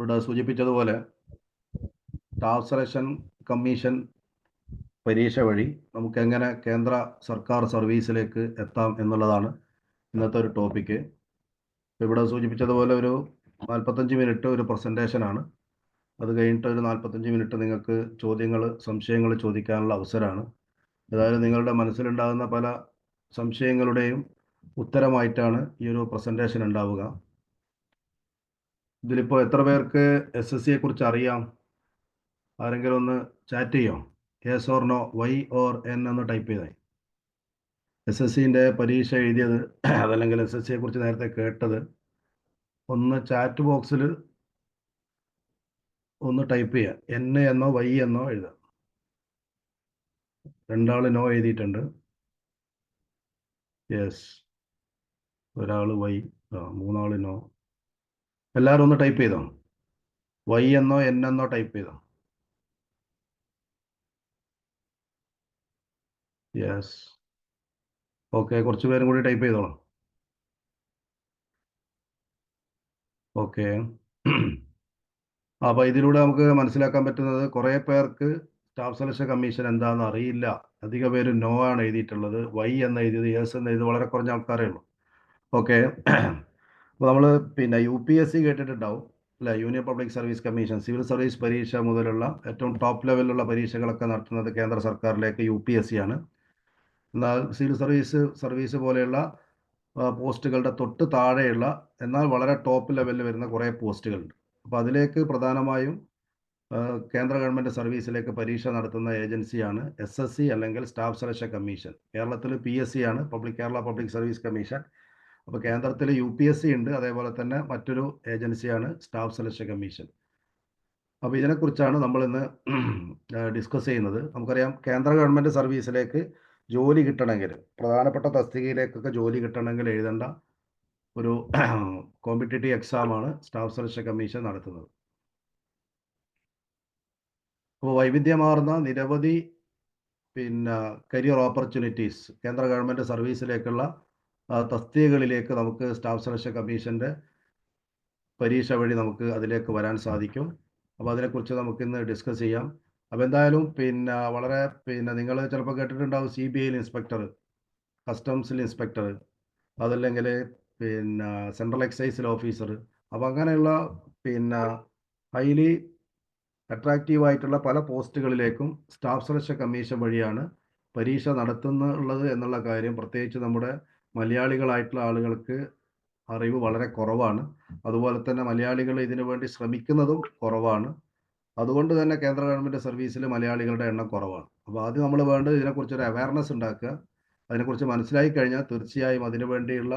ഇവിടെ സൂചിപ്പിച്ചതുപോലെ staff selection commission പരീക്ഷ വഴി നമുക്ക് എങ്ങനെ കേന്ദ്ര സർക്കാർ സർവീസിലേക്ക് എത്താം എന്നുള്ളതാണ് ഇന്നത്തെ ഒരു ടോപ്പിക്ക്. ഇവിടെ സൂചിപ്പിച്ചതുപോലെ ഒരു 45 മിനിറ്റ് ഒരു പ്രസൻറ്റേഷനാണ്. അത് കഴിഞ്ഞിട്ട് ഒരു 45 മിനിറ്റ് നിങ്ങൾക്ക് സംശയങ്ങൾ ചോദിക്കാനുള്ള അവസരമാണ്. ഏതായാലും നിങ്ങളുടെ മനസ്സിലുണ്ടാകുന്ന പല സംശയങ്ങളുടെയും ഉത്തരമായിട്ടാണ് ഈ ഒരു പ്രസൻറ്റേഷൻ ഉണ്ടാവുക. ഇതിലിപ്പോൾ എത്ര പേർക്ക് SSCയെ കുറിച്ച് അറിയാം? ആരെങ്കിലും ഒന്ന് ചാറ്റ് ചെയ്യോ? Yes or no, Y or N എന്ന് ടൈപ്പ് ചെയ്താൽ. SSCൻ്റെ പരീക്ഷ എഴുതിയത് അതല്ലെങ്കിൽ SSCയെ കുറിച്ച് നേരത്തെ കേട്ടത് ഒന്ന് ചാറ്റ് ബോക്സിൽ ഒന്ന് ടൈപ്പ് ചെയ്യുക. എൻ എന്നോ വൈ എന്നോ എഴുതുക. രണ്ടാൾ നോ എഴുതിയിട്ടുണ്ട്. യെസ്, ഒരാൾ വൈ, മൂന്നാൾ നോ. എല്ലാവരും ഒന്ന് ടൈപ്പ് ചെയ്തോ. വൈ എന്നോ എൻ എന്നോ ടൈപ്പ് ചെയ്തോ. Yes, okay. കുറച്ച് പേരും കൂടി ടൈപ്പ് ചെയ്തോളാം. ഓക്കെ. അപ്പോൾ ഇതിലൂടെ നമുക്ക് മനസ്സിലാക്കാൻ പറ്റുന്നത് കുറേ പേർക്ക് സ്റ്റാഫ് സെലക്ഷൻ കമ്മീഷൻ എന്താണെന്ന് അറിയില്ല. അധിക പേര് നോ ആണ് എഴുതിയിട്ടുള്ളത്. വൈ എന്ന് എഴുതിയത്, യെസ് എന്ന് എഴുതിയത് വളരെ കുറഞ്ഞ ആൾക്കാരേ ഉള്ളൂ. ഓക്കെ. അപ്പോൾ നമ്മൾ UPSC കേട്ടിട്ടുണ്ടാവും അല്ലേ? Union public service commission. Civil service പരീക്ഷ മുതലുള്ള ഏറ്റവും ടോപ്പ് ലെവലിലുള്ള പരീക്ഷകളൊക്കെ നടത്തുന്നത് കേന്ദ്ര സർക്കാരിലേക്ക് UPSC ആണ്. എന്നാൽ സിവിൽ സർവീസ് പോലെയുള്ള പോസ്റ്റുകളുടെ തൊട്ട് താഴെയുള്ള എന്നാൽ വളരെ ടോപ്പ് ലെവലിൽ വരുന്ന കുറേ പോസ്റ്റുകളുണ്ട്. അപ്പോൾ അതിലേക്ക് പ്രധാനമായും കേന്ദ്ര ഗവൺമെൻറ് സർവീസിലേക്ക് പരീക്ഷ നടത്തുന്ന ഏജൻസിയാണ് SSC അല്ലെങ്കിൽ സ്റ്റാഫ് സെലക്ഷൻ കമ്മീഷൻ. കേരളത്തിൽ PSC ആണ്, കേരള പബ്ലിക് സർവീസ് കമ്മീഷൻ. അപ്പോൾ കേന്ദ്രത്തിൽ UPSC ഉണ്ട്, അതേപോലെ തന്നെ മറ്റൊരു ഏജൻസിയാണ് സ്റ്റാഫ് സെലക്ഷൻ കമ്മീഷൻ. അപ്പോൾ ഇതിനെക്കുറിച്ചാണ് നമ്മളിന്ന് ഡിസ്കസ് ചെയ്യുന്നത്. നമുക്കറിയാം, കേന്ദ്ര ഗവൺമെൻറ് സർവീസിലേക്ക് ജോലി കിട്ടണമെങ്കിൽ, പ്രധാനപ്പെട്ട തസ്തികയിലേക്കൊക്കെ ജോലി കിട്ടണമെങ്കിൽ എഴുതേണ്ട ഒരു കോമ്പറ്റേറ്റീവ് എക്സാമാണ് സ്റ്റാഫ് സെലക്ഷൻ കമ്മീഷൻ നടത്തുന്നത്. അപ്പോൾ വൈവിധ്യമാർന്ന നിരവധി കരിയർ ഓപ്പർച്യൂണിറ്റീസ് കേന്ദ്ര ഗവൺമെൻറ് സർവീസിലേക്കുള്ള തസ്തികകളിലേക്ക് നമുക്ക് സ്റ്റാഫ് സെലക്ഷൻ കമ്മീഷൻ്റെ പരീക്ഷ വഴി നമുക്ക് അതിലേക്ക് വരാൻ സാധിക്കും. അപ്പോൾ അതിനെക്കുറിച്ച് നമുക്കിന്ന് ഡിസ്കസ് ചെയ്യാം. അപ്പോൾ എന്തായാലും വളരെ നിങ്ങൾ ചിലപ്പോൾ കേട്ടിട്ടുണ്ടാവും CBIയിൽ ഇൻസ്പെക്ടർ, കസ്റ്റംസിൽ ഇൻസ്പെക്ടർ, അതല്ലെങ്കിൽ സെൻട്രൽ എക്സൈസിൽ ഓഫീസർ. അപ്പോൾ അങ്ങനെയുള്ള ഹൈലി അട്രാക്റ്റീവായിട്ടുള്ള പല പോസ്റ്റുകളിലേക്കും സ്റ്റാഫ് സെലക്ഷൻ കമ്മീഷൻ വഴിയാണ് പരീക്ഷ നടത്തുന്നുള്ളത് എന്നുള്ള കാര്യം പ്രത്യേകിച്ച് നമ്മുടെ മലയാളികളായിട്ടുള്ള ആളുകൾക്ക് അറിവ് വളരെ കുറവാണ്. അതുപോലെ തന്നെ മലയാളികൾ ഇതിനു വേണ്ടി ശ്രമിക്കുന്നതും കുറവാണ്. അതുകൊണ്ട് തന്നെ കേന്ദ്ര ഗവൺമെൻറ് സർവീസിൽ മലയാളികളുടെ എണ്ണം കുറവാണ്. അപ്പോൾ ആദ്യം നമ്മൾ വേണ്ടത് ഇതിനെക്കുറിച്ചൊരു അവയർനെസ് ഉണ്ടാക്കുക. അതിനെക്കുറിച്ച് മനസ്സിലായി കഴിഞ്ഞാൽ തീർച്ചയായും അതിനു വേണ്ടിയുള്ള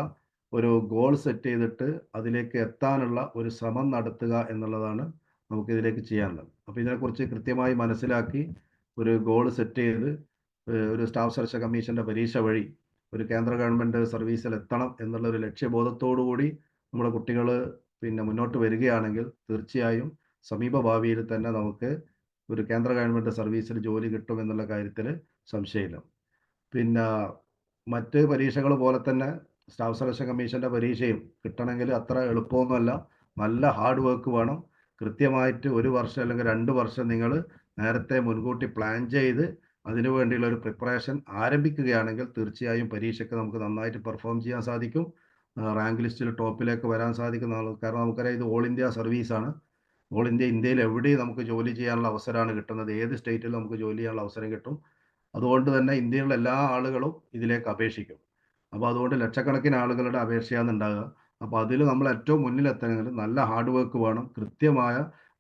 ഒരു ഗോൾ സെറ്റ് ചെയ്തിട്ട് അതിലേക്ക് എത്താനുള്ള ഒരു ശ്രമം നടത്തുക എന്നുള്ളതാണ് നമുക്കിതിലേക്ക് ചെയ്യാനുള്ളത്. അപ്പോൾ ഇതിനെക്കുറിച്ച് കൃത്യമായി മനസ്സിലാക്കി ഒരു ഗോൾ സെറ്റ് ചെയ്ത് ഒരു സ്റ്റാഫ് സെലക്ഷൻ കമ്മീഷൻ്റെ പരീക്ഷ വഴി ഒരു കേന്ദ്ര ഗവൺമെൻറ് സർവീസിൽ എത്തണം എന്നുള്ള ഒരു ലക്ഷ്യബോധത്തോടു കൂടി നമ്മുടെ കുട്ടികൾ മുന്നോട്ട് വരികയാണെങ്കിൽ തീർച്ചയായും സമീപ ഭാവിയിൽ തന്നെ നമുക്ക് ഒരു കേന്ദ്ര ഗവൺമെൻറ് സർവീസിൽ ജോലി കിട്ടും എന്നുള്ള കാര്യത്തിൽ സംശയമില്ല. മറ്റ് പരീക്ഷകൾ പോലെ തന്നെ സ്റ്റാഫ് സെലക്ഷൻ കമ്മീഷൻ്റെ പരീക്ഷയും കിട്ടണമെങ്കിൽ അത്ര എളുപ്പമൊന്നുമല്ല. നല്ല ഹാർഡ് വർക്ക് വേണം. കൃത്യമായിട്ട് 1 വർഷം അല്ലെങ്കിൽ 2 വർഷം നിങ്ങൾ നേരത്തെ മുൻകൂട്ടി പ്ലാൻ ചെയ്ത് അതിനു വേണ്ടിയുള്ള ഒരു പ്രിപ്പറേഷൻ ആരംഭിക്കുകയാണെങ്കിൽ തീർച്ചയായും പരീക്ഷയ്ക്ക് നമുക്ക് നന്നായിട്ട് പെർഫോം ചെയ്യാൻ സാധിക്കും. റാങ്ക് ലിസ്റ്റിൽ ടോപ്പിലേക്ക് വരാൻ സാധിക്കുന്ന കാരണം നമുക്കറിയാം, ഇത് ഓൾ ഇന്ത്യ സർവീസാണ്. ഇന്ത്യയിൽ എവിടെയും നമുക്ക് ജോലി ചെയ്യാനുള്ള അവസരമാണ് കിട്ടുന്നത്. ഏത് സ്റ്റേറ്റിലും നമുക്ക് ജോലി ചെയ്യാനുള്ള അവസരം കിട്ടും. അതുകൊണ്ട് തന്നെ ഇന്ത്യയിലുള്ള എല്ലാ ആളുകളും ഇതിലേക്ക് അപേക്ഷിക്കും. അപ്പോൾ അതുകൊണ്ട് ലക്ഷക്കണക്കിന് ആളുകളുടെ അപേക്ഷയാണ് ഉണ്ടാകുക. അപ്പോൾ അതിൽ നമ്മൾ ഏറ്റവും മുന്നിലെത്തണമെങ്കിൽ നല്ല ഹാർഡ് വർക്ക് വേണം. കൃത്യമായ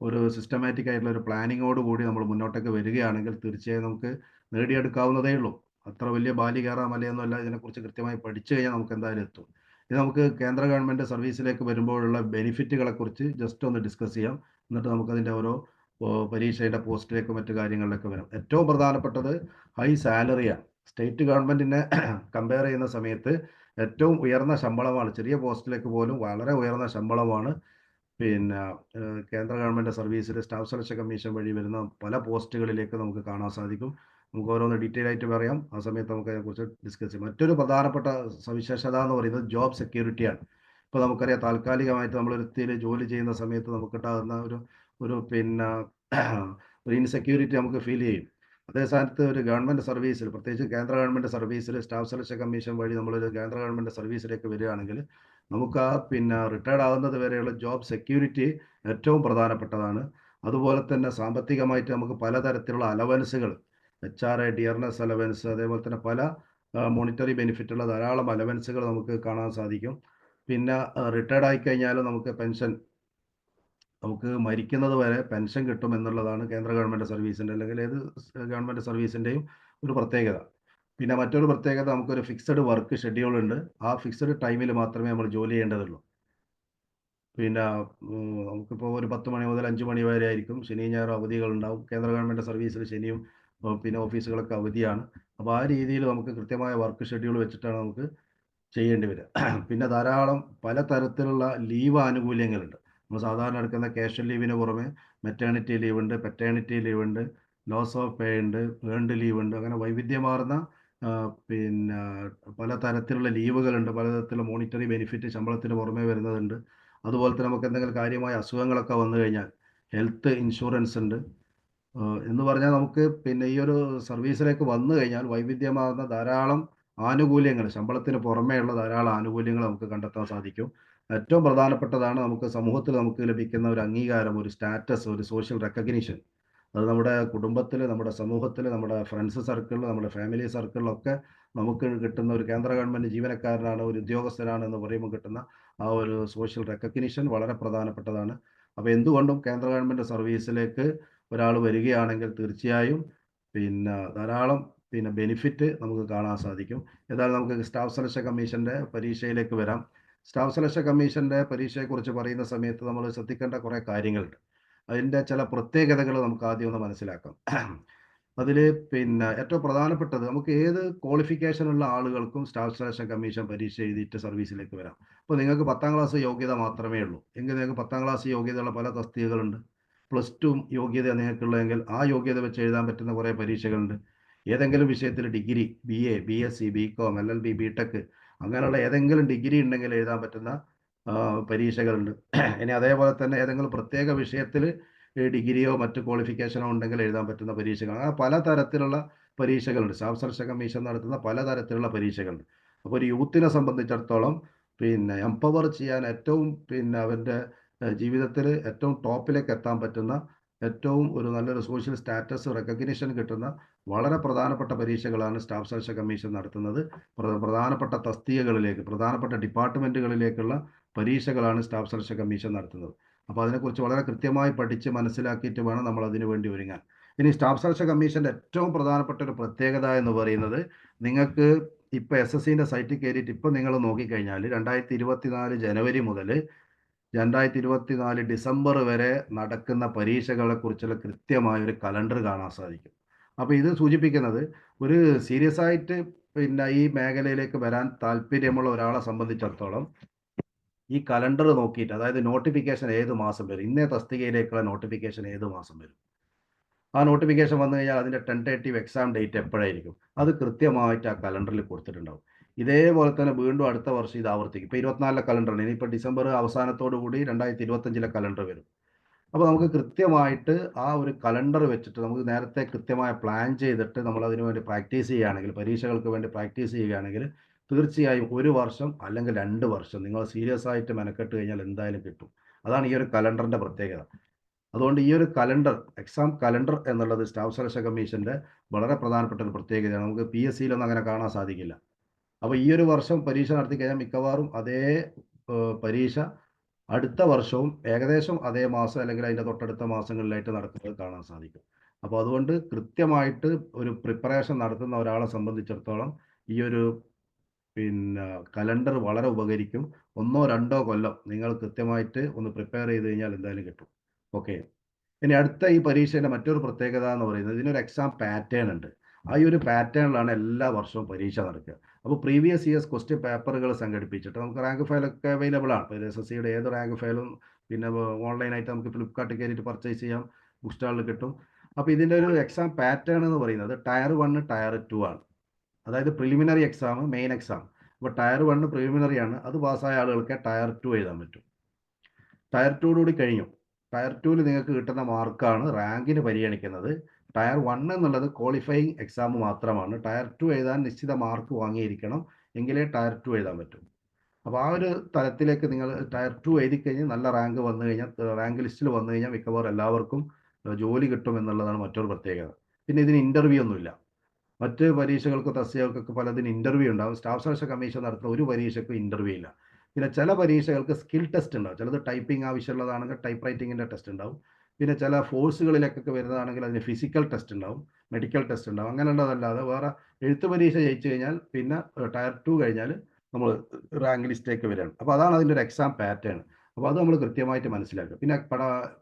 ഒരു സിസ്റ്റമാറ്റിക് ആയിട്ടുള്ള ഒരു പ്ലാനിങ്ങോട് കൂടി നമ്മൾ മുന്നോട്ടേക്ക് വരികയാണെങ്കിൽ തീർച്ചയായും നമുക്ക് നേടിയെടുക്കാവുന്നതേ ഉള്ളൂ. അത്ര വലിയ ബാലി കയറാൻ മലയൊന്നുമല്ല. ഇതിനെക്കുറിച്ച് കൃത്യമായി പഠിച്ചു കഴിഞ്ഞാൽ നമുക്ക് എന്തായാലും എത്തും. ഇത് നമുക്ക് കേന്ദ്ര ഗവൺമെൻറ് സർവീസിലേക്ക് വരുമ്പോഴുള്ള ബെനിഫിറ്റുകളെക്കുറിച്ച് ജസ്റ്റ് ഒന്ന് ഡിസ്കസ് ചെയ്യാം. എന്നിട്ട് നമുക്കതിൻ്റെ ഓരോ പരീക്ഷയുടെ പോസ്റ്റിലേക്ക് മറ്റു കാര്യങ്ങളിലേക്ക് വരാം. ഏറ്റവും പ്രധാനപ്പെട്ടത് ഹൈ സാലറിയാണ്. സ്റ്റേറ്റ് ഗവൺമെൻറ്റിനെ കമ്പയർ ചെയ്യുന്ന സമയത്ത് ഏറ്റവും ഉയർന്ന ശമ്പളമാണ്. ചെറിയ പോസ്റ്റിലേക്ക് പോലും വളരെ ഉയർന്ന ശമ്പളമാണ് കേന്ദ്ര ഗവൺമെൻറ് സർവീസിൽ സ്റ്റാഫ് സെലക്ഷൻ കമ്മീഷൻ വഴി വരുന്ന പല പോസ്റ്റുകളിലേക്ക് നമുക്ക് കാണാൻ സാധിക്കും. നമുക്ക് ഓരോന്ന് ഡീറ്റെയിൽ ആയിട്ട് പറയാം. ആ സമയത്ത് നമുക്ക് അതിനെക്കുറിച്ച് ഡിസ്കസ് ചെയ്യാം. മറ്റൊരു പ്രധാനപ്പെട്ട സവിശേഷത എന്ന് പറയുന്നത് ജോബ് സെക്യൂരിറ്റിയാണ്. ഇപ്പോൾ നമുക്കറിയാം താൽക്കാലികമായിട്ട് നമ്മളൊരു ജോലി ചെയ്യുന്ന സമയത്ത് നമുക്കുണ്ടാകുന്ന ഒരു ഒരു പിന്നെ ഒരു ഇൻസെക്യൂരിറ്റി നമുക്ക് ഫീൽ ചെയ്യും. അതേ സ്ഥാനത്ത് ഒരു ഗവൺമെൻറ് സർവീസിൽ, പ്രത്യേകിച്ച് കേന്ദ്ര ഗവൺമെൻറ് സർവീസിൽ സ്റ്റാഫ് സെലക്ഷൻ കമ്മീഷൻ വഴി നമ്മളൊരു കേന്ദ്ര ഗവൺമെൻറ് സർവീസിലേക്ക് വരികയാണെങ്കിൽ നമുക്ക് ആ പിന്നെ റിട്ടയർഡ് ആകുന്നത് വരെയുള്ള ജോബ് സെക്യൂരിറ്റി ഏറ്റവും പ്രധാനപ്പെട്ടതാണ്. അതുപോലെ തന്നെ സാമ്പത്തികമായിട്ട് നമുക്ക് പലതരത്തിലുള്ള അലവൻസുകൾ, HRA, ഡിയർനെസ് അലവൻസ്, അതേപോലെ തന്നെ പല മോണിറ്ററി ബെനിഫിറ്റുള്ള ധാരാളം അലവൻസുകൾ നമുക്ക് കാണാൻ സാധിക്കും. പിന്നെ റിട്ടയർഡ് ആയിക്കഴിഞ്ഞാൽ നമുക്ക് പെൻഷൻ, നമുക്ക് മരിക്കുന്നത് വരെ പെൻഷൻ കിട്ടും എന്നുള്ളതാണ് കേന്ദ്ര ഗവൺമെൻറ് സർവീസിൻ്റെ അല്ലെങ്കിൽ ഏത് ഗവൺമെൻറ് സർവീസിൻ്റെയും ഒരു പ്രത്യേകത. പിന്നെ മറ്റൊരു പ്രത്യേകത, നമുക്കൊരു ഫിക്സഡ് വർക്ക് ഷെഡ്യൂൾ ഉണ്ട്. ആ ഫിക്സഡ് ടൈമിൽ മാത്രമേ നമ്മൾ ജോലി ചെയ്യേണ്ടതുള്ളൂ. പിന്നെ നമുക്കിപ്പോൾ ഒരു 10 മണി മുതൽ 5 മണി വരെ ആയിരിക്കും. ശനിയും ഞായറും അവധികളുണ്ടാവും. കേന്ദ്ര ഗവൺമെൻറ് സർവീസിൽ ശനിയും പിന്നെ ഓഫീസുകളൊക്കെ അവധിയാണ്. അപ്പോൾ ആ രീതിയിൽ നമുക്ക് കൃത്യമായ വർക്ക് ഷെഡ്യൂൾ വെച്ചിട്ടാണ് നമുക്ക് ചെയ്യേണ്ടി വരിക. പിന്നെ ധാരാളം പലതരത്തിലുള്ള ലീവ് ആനുകൂല്യങ്ങളുണ്ട്. നമ്മൾ സാധാരണ എടുക്കുന്ന കാഷ്വൽ ലീവിന് പുറമെ മെറ്റേണിറ്റി ലീവ് ഉണ്ട്, പെറ്റേണിറ്റി ലീവ് ഉണ്ട്, ലോസ് ഓഫ് പേ ഉണ്ട്, ഏൺഡ് ലീവ് ഉണ്ട്. അങ്ങനെ വൈവിധ്യമാർന്ന പിന്നെ പലതരത്തിലുള്ള ലീവുകളുണ്ട്. പലതരത്തിലുള്ള മോണിറ്ററി ബെനിഫിറ്റ് ശമ്പളത്തിന് പുറമെ വരുന്നതുണ്ട്. അതുപോലെ തന്നെ നമുക്ക് എന്തെങ്കിലും കാര്യമായ അസുഖങ്ങളൊക്കെ വന്നു കഴിഞ്ഞാൽ ഹെൽത്ത് ഇൻഷുറൻസ് ഉണ്ട്. എന്ന് പറഞ്ഞാൽ നമുക്ക് പിന്നെ ഈ ഒരു സർവീസിലേക്ക് വന്നു കഴിഞ്ഞാൽ വൈവിധ്യമാർന്ന ധാരാളം ആനുകൂല്യങ്ങൾ, ശമ്പളത്തിന് പുറമേയുള്ള ധാരാളം ആനുകൂല്യങ്ങൾ നമുക്ക് കണ്ടെത്താൻ സാധിക്കും. ഏറ്റവും പ്രധാനപ്പെട്ടതാണ് നമുക്ക് സമൂഹത്തിൽ നമുക്ക് ലഭിക്കുന്ന ഒരു അംഗീകാരം, ഒരു സ്റ്റാറ്റസ്, ഒരു സോഷ്യൽ റെക്കഗ്നിഷൻ. അത് നമ്മുടെ കുടുംബത്തിൽ, നമ്മുടെ സമൂഹത്തിൽ, നമ്മുടെ ഫ്രണ്ട്സ് സർക്കിളിൽ, നമ്മുടെ ഫാമിലി സർക്കിളിലൊക്കെ നമുക്ക് കിട്ടുന്ന ഒരു കേന്ദ്ര ഗവൺമെൻറ് ജീവനക്കാരനാണ്, ഒരു ഉദ്യോഗസ്ഥനാണ് എന്ന് പറയുമ്പോൾ കിട്ടുന്ന ആ ഒരു സോഷ്യൽ റെക്കഗ്നിഷൻ വളരെ പ്രധാനപ്പെട്ടതാണ്. അപ്പോൾ എന്തുകൊണ്ടും കേന്ദ്ര ഗവൺമെൻറ് സർവീസിലേക്ക് ഒരാൾ വരികയാണെങ്കിൽ തീർച്ചയായും പിന്നെ ധാരാളം പിന്നെ ബെനിഫിറ്റ് നമുക്ക് കാണാൻ സാധിക്കും. ഏതായാലും നമുക്ക് സ്റ്റാഫ് സെലക്ഷൻ കമ്മീഷൻ്റെ പരീക്ഷയിലേക്ക് വരാം. സ്റ്റാഫ് സെലക്ഷൻ കമ്മീഷൻ്റെ പരീക്ഷയെക്കുറിച്ച് പറയുന്ന സമയത്ത് നമ്മൾ ശ്രദ്ധിക്കേണ്ട കുറേ കാര്യങ്ങളുണ്ട്. അതിൻ്റെ ചില പ്രത്യേകതകൾ നമുക്ക് ആദ്യം ഒന്ന് മനസ്സിലാക്കാം. അതിൽ പിന്നെ ഏറ്റവും പ്രധാനപ്പെട്ടത്, നമുക്ക് ഏത് ക്വാളിഫിക്കേഷനുള്ള ആളുകൾക്കും സ്റ്റാഫ് സെലക്ഷൻ കമ്മീഷൻ പരീക്ഷ എഴുതിയിട്ട് സർവീസിലേക്ക് വരാം. അപ്പോൾ നിങ്ങൾക്ക് 10ാം ക്ലാസ് യോഗ്യത മാത്രമേ ഉള്ളൂ എങ്കിൽ നിങ്ങൾക്ക് 10ാം ക്ലാസ് യോഗ്യതയുള്ള പല തസ്തികകളുണ്ട്. +2 യോഗ്യത നിങ്ങൾക്കുള്ളതെങ്കിൽ ആ യോഗ്യത വെച്ച് എഴുതാൻ പറ്റുന്ന കുറേ പരീക്ഷകളുണ്ട്. ഏതെങ്കിലും വിഷയത്തിൽ degree, BA, BSc, BCom, LLB, BTech അങ്ങനെയുള്ള ഏതെങ്കിലും ഡിഗ്രി ഉണ്ടെങ്കിൽ എഴുതാൻ പറ്റുന്ന പരീക്ഷകളുണ്ട്. ഇനി അതേപോലെ തന്നെ ഏതെങ്കിലും പ്രത്യേക വിഷയത്തിൽ ഡിഗ്രിയോ മറ്റ് ക്വാളിഫിക്കേഷനോ ഉണ്ടെങ്കിൽ എഴുതാൻ പറ്റുന്ന പരീക്ഷകൾ. അങ്ങനെ പലതരത്തിലുള്ള പരീക്ഷകളുണ്ട്. സ്റ്റാഫ് സെലക്ഷൻ കമ്മീഷൻ നടത്തുന്ന പലതരത്തിലുള്ള പരീക്ഷകളുണ്ട്. അപ്പോൾ ഒരു യൂത്തിനെ സംബന്ധിച്ചിടത്തോളം പിന്നെ എംപവർ ചെയ്യാൻ ഏറ്റവും പിന്നെ അവൻ്റെ ജീവിതത്തിൽ ഏറ്റവും ടോപ്പിലേക്ക് എത്താൻ പറ്റുന്ന, ഏറ്റവും ഒരു നല്ലൊരു സോഷ്യൽ സ്റ്റാറ്റസ് റെക്കഗ്നിഷൻ കിട്ടുന്ന വളരെ പ്രധാനപ്പെട്ട പരീക്ഷകളാണ് സ്റ്റാഫ് സെലക്ഷൻ കമ്മീഷൻ നടത്തുന്നത്. പ്രധാനപ്പെട്ട തസ്തികകളിലേക്ക്, പ്രധാനപ്പെട്ട ഡിപ്പാർട്ട്മെൻറ്റുകളിലേക്കുള്ള പരീക്ഷകളാണ് സ്റ്റാഫ് സെലക്ഷൻ കമ്മീഷൻ നടത്തുന്നത്. അപ്പോൾ അതിനെക്കുറിച്ച് വളരെ കൃത്യമായി പഠിച്ച് മനസ്സിലാക്കിയിട്ട് വേണം നമ്മൾ അതിനു വേണ്ടി ഒരുങ്ങാൻ. ഇനി സ്റ്റാഫ് സെലക്ഷൻ കമ്മീഷൻ്റെ ഏറ്റവും പ്രധാനപ്പെട്ട ഒരു പ്രത്യേകത എന്ന് പറയുന്നത്, നിങ്ങൾക്ക് ഇപ്പോൾ SSCൻ്റെ സൈറ്റിൽ കയറിയിട്ട് ഇപ്പോൾ നിങ്ങൾ നോക്കിക്കഴിഞ്ഞാൽ 2024 ജനുവരി മുതൽ 2024 ഡിസംബർ വരെ നടക്കുന്ന പരീക്ഷകളെക്കുറിച്ചുള്ള കൃത്യമായ ഒരു കലണ്ടർ കാണാൻ സാധിക്കും. അപ്പോൾ ഇത് സൂചിപ്പിക്കുന്നത്, ഒരു സീരിയസ് ആയിട്ട് പിന്നെ ഈ മേഖലയിലേക്ക് വരാൻ താല്പര്യമുള്ള ഒരാളെ സംബന്ധിച്ചിടത്തോളം ഈ കലണ്ടർ നോക്കിയിട്ട്, അതായത് നോട്ടിഫിക്കേഷൻ ഏത് മാസം വരും, ഇന്നേ തസ്തികയിലേക്കുള്ള നോട്ടിഫിക്കേഷൻ ഏത് മാസം വരും, ആ നോട്ടിഫിക്കേഷൻ വന്നു കഴിഞ്ഞാൽ അതിൻ്റെ ടെൻറ്റേറ്റീവ് എക്സാം ഡേറ്റ് എപ്പോഴായിരിക്കും, അത് കൃത്യമായിട്ട് ആ കലണ്ടറിൽ കൊടുത്തിട്ടുണ്ടാവും. ഇതേപോലെ തന്നെ വീണ്ടും അടുത്ത വർഷം ഇത് ആവർത്തിക്കും. ഇപ്പോൾ 24 കലണ്ടറാണ്, ഇനിയിപ്പോൾ ഡിസംബർ അവസാനത്തോടു കൂടി 2025 കലണ്ടർ വരും. അപ്പോൾ നമുക്ക് കൃത്യമായിട്ട് ആ ഒരു കലണ്ടർ വെച്ചിട്ട് നമുക്ക് നേരത്തെ കൃത്യമായ പ്ലാൻ ചെയ്തിട്ട് നമ്മൾ അതിനു വേണ്ടി പ്രാക്ടീസ് ചെയ്യുകയാണെങ്കിൽ, പരീക്ഷകൾക്ക് വേണ്ടി പ്രാക്ടീസ് ചെയ്യുകയാണെങ്കിൽ തീർച്ചയായും 1 വർഷം അല്ലെങ്കിൽ 2 വർഷം നിങ്ങൾ സീരിയസ് ആയിട്ട് മെനക്കെട്ട് കഴിഞ്ഞാൽ എന്തായാലും കിട്ടും. അതാണ് ഈ ഒരു കലണ്ടറിൻ്റെ പ്രത്യേകത. അതുകൊണ്ട് ഈ ഒരു കലണ്ടർ, എക്സാം കലണ്ടർ എന്നുള്ളത് സ്റ്റാഫ് സെലക്ഷൻ കമ്മീഷൻ്റെ വളരെ പ്രധാനപ്പെട്ട ഒരു പ്രത്യേകതയാണ്. നമുക്ക് PSCയിലൊന്നും അങ്ങനെ കാണാൻ സാധിക്കില്ല. അപ്പോൾ ഈ ഒരു വർഷം പരീക്ഷ നടത്തി കഴിഞ്ഞാൽ മിക്കവാറും അതേ പരീക്ഷ അടുത്ത വർഷവും ഏകദേശം അതേ മാസം അല്ലെങ്കിൽ അതിൻ്റെ തൊട്ടടുത്ത മാസങ്ങളിലായിട്ട് നടക്കുന്നത് കാണാൻ സാധിക്കും. അപ്പോൾ അതുകൊണ്ട് കൃത്യമായിട്ട് ഒരു പ്രിപ്പറേഷൻ നടത്തുന്ന ഒരാളെ സംബന്ധിച്ചിടത്തോളം ഈ ഒരു പിന്നെ കലണ്ടർ വളരെ ഉപകരിക്കും. 1 2 കൊല്ലം നിങ്ങൾ കൃത്യമായിട്ട് ഒന്ന് പ്രിപ്പയർ ചെയ്ത് കഴിഞ്ഞാൽ എന്തായാലും കിട്ടും. ഓക്കെ. ഇനി അടുത്ത ഈ പരീക്ഷയുടെ മറ്റൊരു പ്രത്യേകത എന്ന് പറയുന്നത്, ഇതിനൊരു എക്സാം പാറ്റേൺ ഉണ്ട്. ആ ഈ ഒരു പാറ്റേണിലാണ് എല്ലാ വർഷവും പരീക്ഷ നടക്കുക. അപ്പോൾ പ്രീവിയസ് ഇയേഴ്സ് ക്വസ്റ്റ്യൻ പേപ്പറുകൾ സംഘടിപ്പിച്ചിട്ട് നമുക്ക് റാങ്ക് ഫയലൊക്കെ അവൈലബിൾ ആണ്. ഇപ്പോൾ SSCയുടെ ഏത് റാങ്ക് ഫയലും പിന്നെ ഓൺലൈനായിട്ട് നമുക്ക് ഫ്ലിപ്കാർട്ടിൽ കയറിയിട്ട് പർച്ചേസ് ചെയ്യാം, ബുക്ക് സ്റ്റാളിൽ കിട്ടും. അപ്പോൾ ഇതിൻ്റെ ഒരു എക്സാം പാറ്റേൺ എന്ന് പറയുന്നത് ടയർ 1, ടയർ 2 ആണ്. അതായത് പ്രിലിമിനറി എക്സാം, മെയിൻ എക്സാം. അപ്പോൾ ടയർ 1 പ്രിലിമിനറി ആണ്. അത് പാസ്സായ ആളുകൾക്ക് ടയർ 2 എഴുതാൻ പറ്റും. ടയർ 2 കൂടി കഴിഞ്ഞു. ടയർ 2ൽ നിങ്ങൾക്ക് കിട്ടുന്ന മാർക്കാണ് റാങ്കിന് പരിഗണിക്കുന്നത്. ടയർ 1 എന്നുള്ളത് ക്വാളിഫയിങ് എക്സാം മാത്രമാണ്. ടയർ 2 എഴുതാൻ നിശ്ചിത മാർക്ക് വാങ്ങിയിരിക്കണം. എങ്കിലേ ടയർ 2 എഴുതാൻ പറ്റും. അപ്പോൾ ആ ഒരു തലത്തിലേക്ക് നിങ്ങൾ ടയർ 2 എഴുതി കഴിഞ്ഞ് നല്ല റാങ്ക് വന്നു കഴിഞ്ഞാൽ, റാങ്ക് ലിസ്റ്റിൽ വന്നു കഴിഞ്ഞാൽ മിക്കവാറും എല്ലാവർക്കും ജോലി കിട്ടും എന്നുള്ളതാണ് മറ്റൊരു പ്രത്യേകത. പിന്നെ ഇതിന് ഇൻ്റർവ്യൂ ഒന്നുമില്ല. മറ്റ് പരീക്ഷകൾക്ക് തസ്തികകൾക്കൊക്കെ പലതിന് ഇൻ്റർവ്യൂ ഉണ്ടാകും. സ്റ്റാഫ് സെലക്ഷൻ കമ്മീഷൻ നടത്തുന്ന ഒരു പരീക്ഷയ്ക്കും ഇൻ്റർവ്യൂ ഇല്ല. പിന്നെ ചില പരീക്ഷകൾക്ക് സ്കിൽ ടെസ്റ്റ് ഉണ്ടാവും. ചിലത് ടൈപ്പിംഗ് ആവശ്യമുള്ളതാണെങ്കിൽ ടൈപ്പ് റൈറ്റിങ്ങിൻ്റെ ടെസ്റ്റ് ഉണ്ടാവും. പിന്നെ ചില ഫോഴ്സുകളിലേക്കൊക്കെ വരുന്നതാണെങ്കിൽ അതിന് ഫിസിക്കൽ ടെസ്റ്റ് ഉണ്ടാവും, മെഡിക്കൽ ടെസ്റ്റ് ഉണ്ടാവും. അങ്ങനെയുള്ളതല്ലാതെ വേറെ എഴുത്ത് പരീക്ഷ ജയിച്ചു കഴിഞ്ഞാൽ പിന്നെ ടയർ 2 കഴിഞ്ഞാൽ നമ്മൾ റാങ്ക് ലിസ്റ്റിലേക്ക് വരികയാണ്. അപ്പോൾ അതാണ് അതിൻ്റെ ഒരു എക്സാം പാറ്റേൺ. അപ്പോൾ അത് നമ്മൾ കൃത്യമായിട്ട് മനസ്സിലാക്കുക. പിന്നെ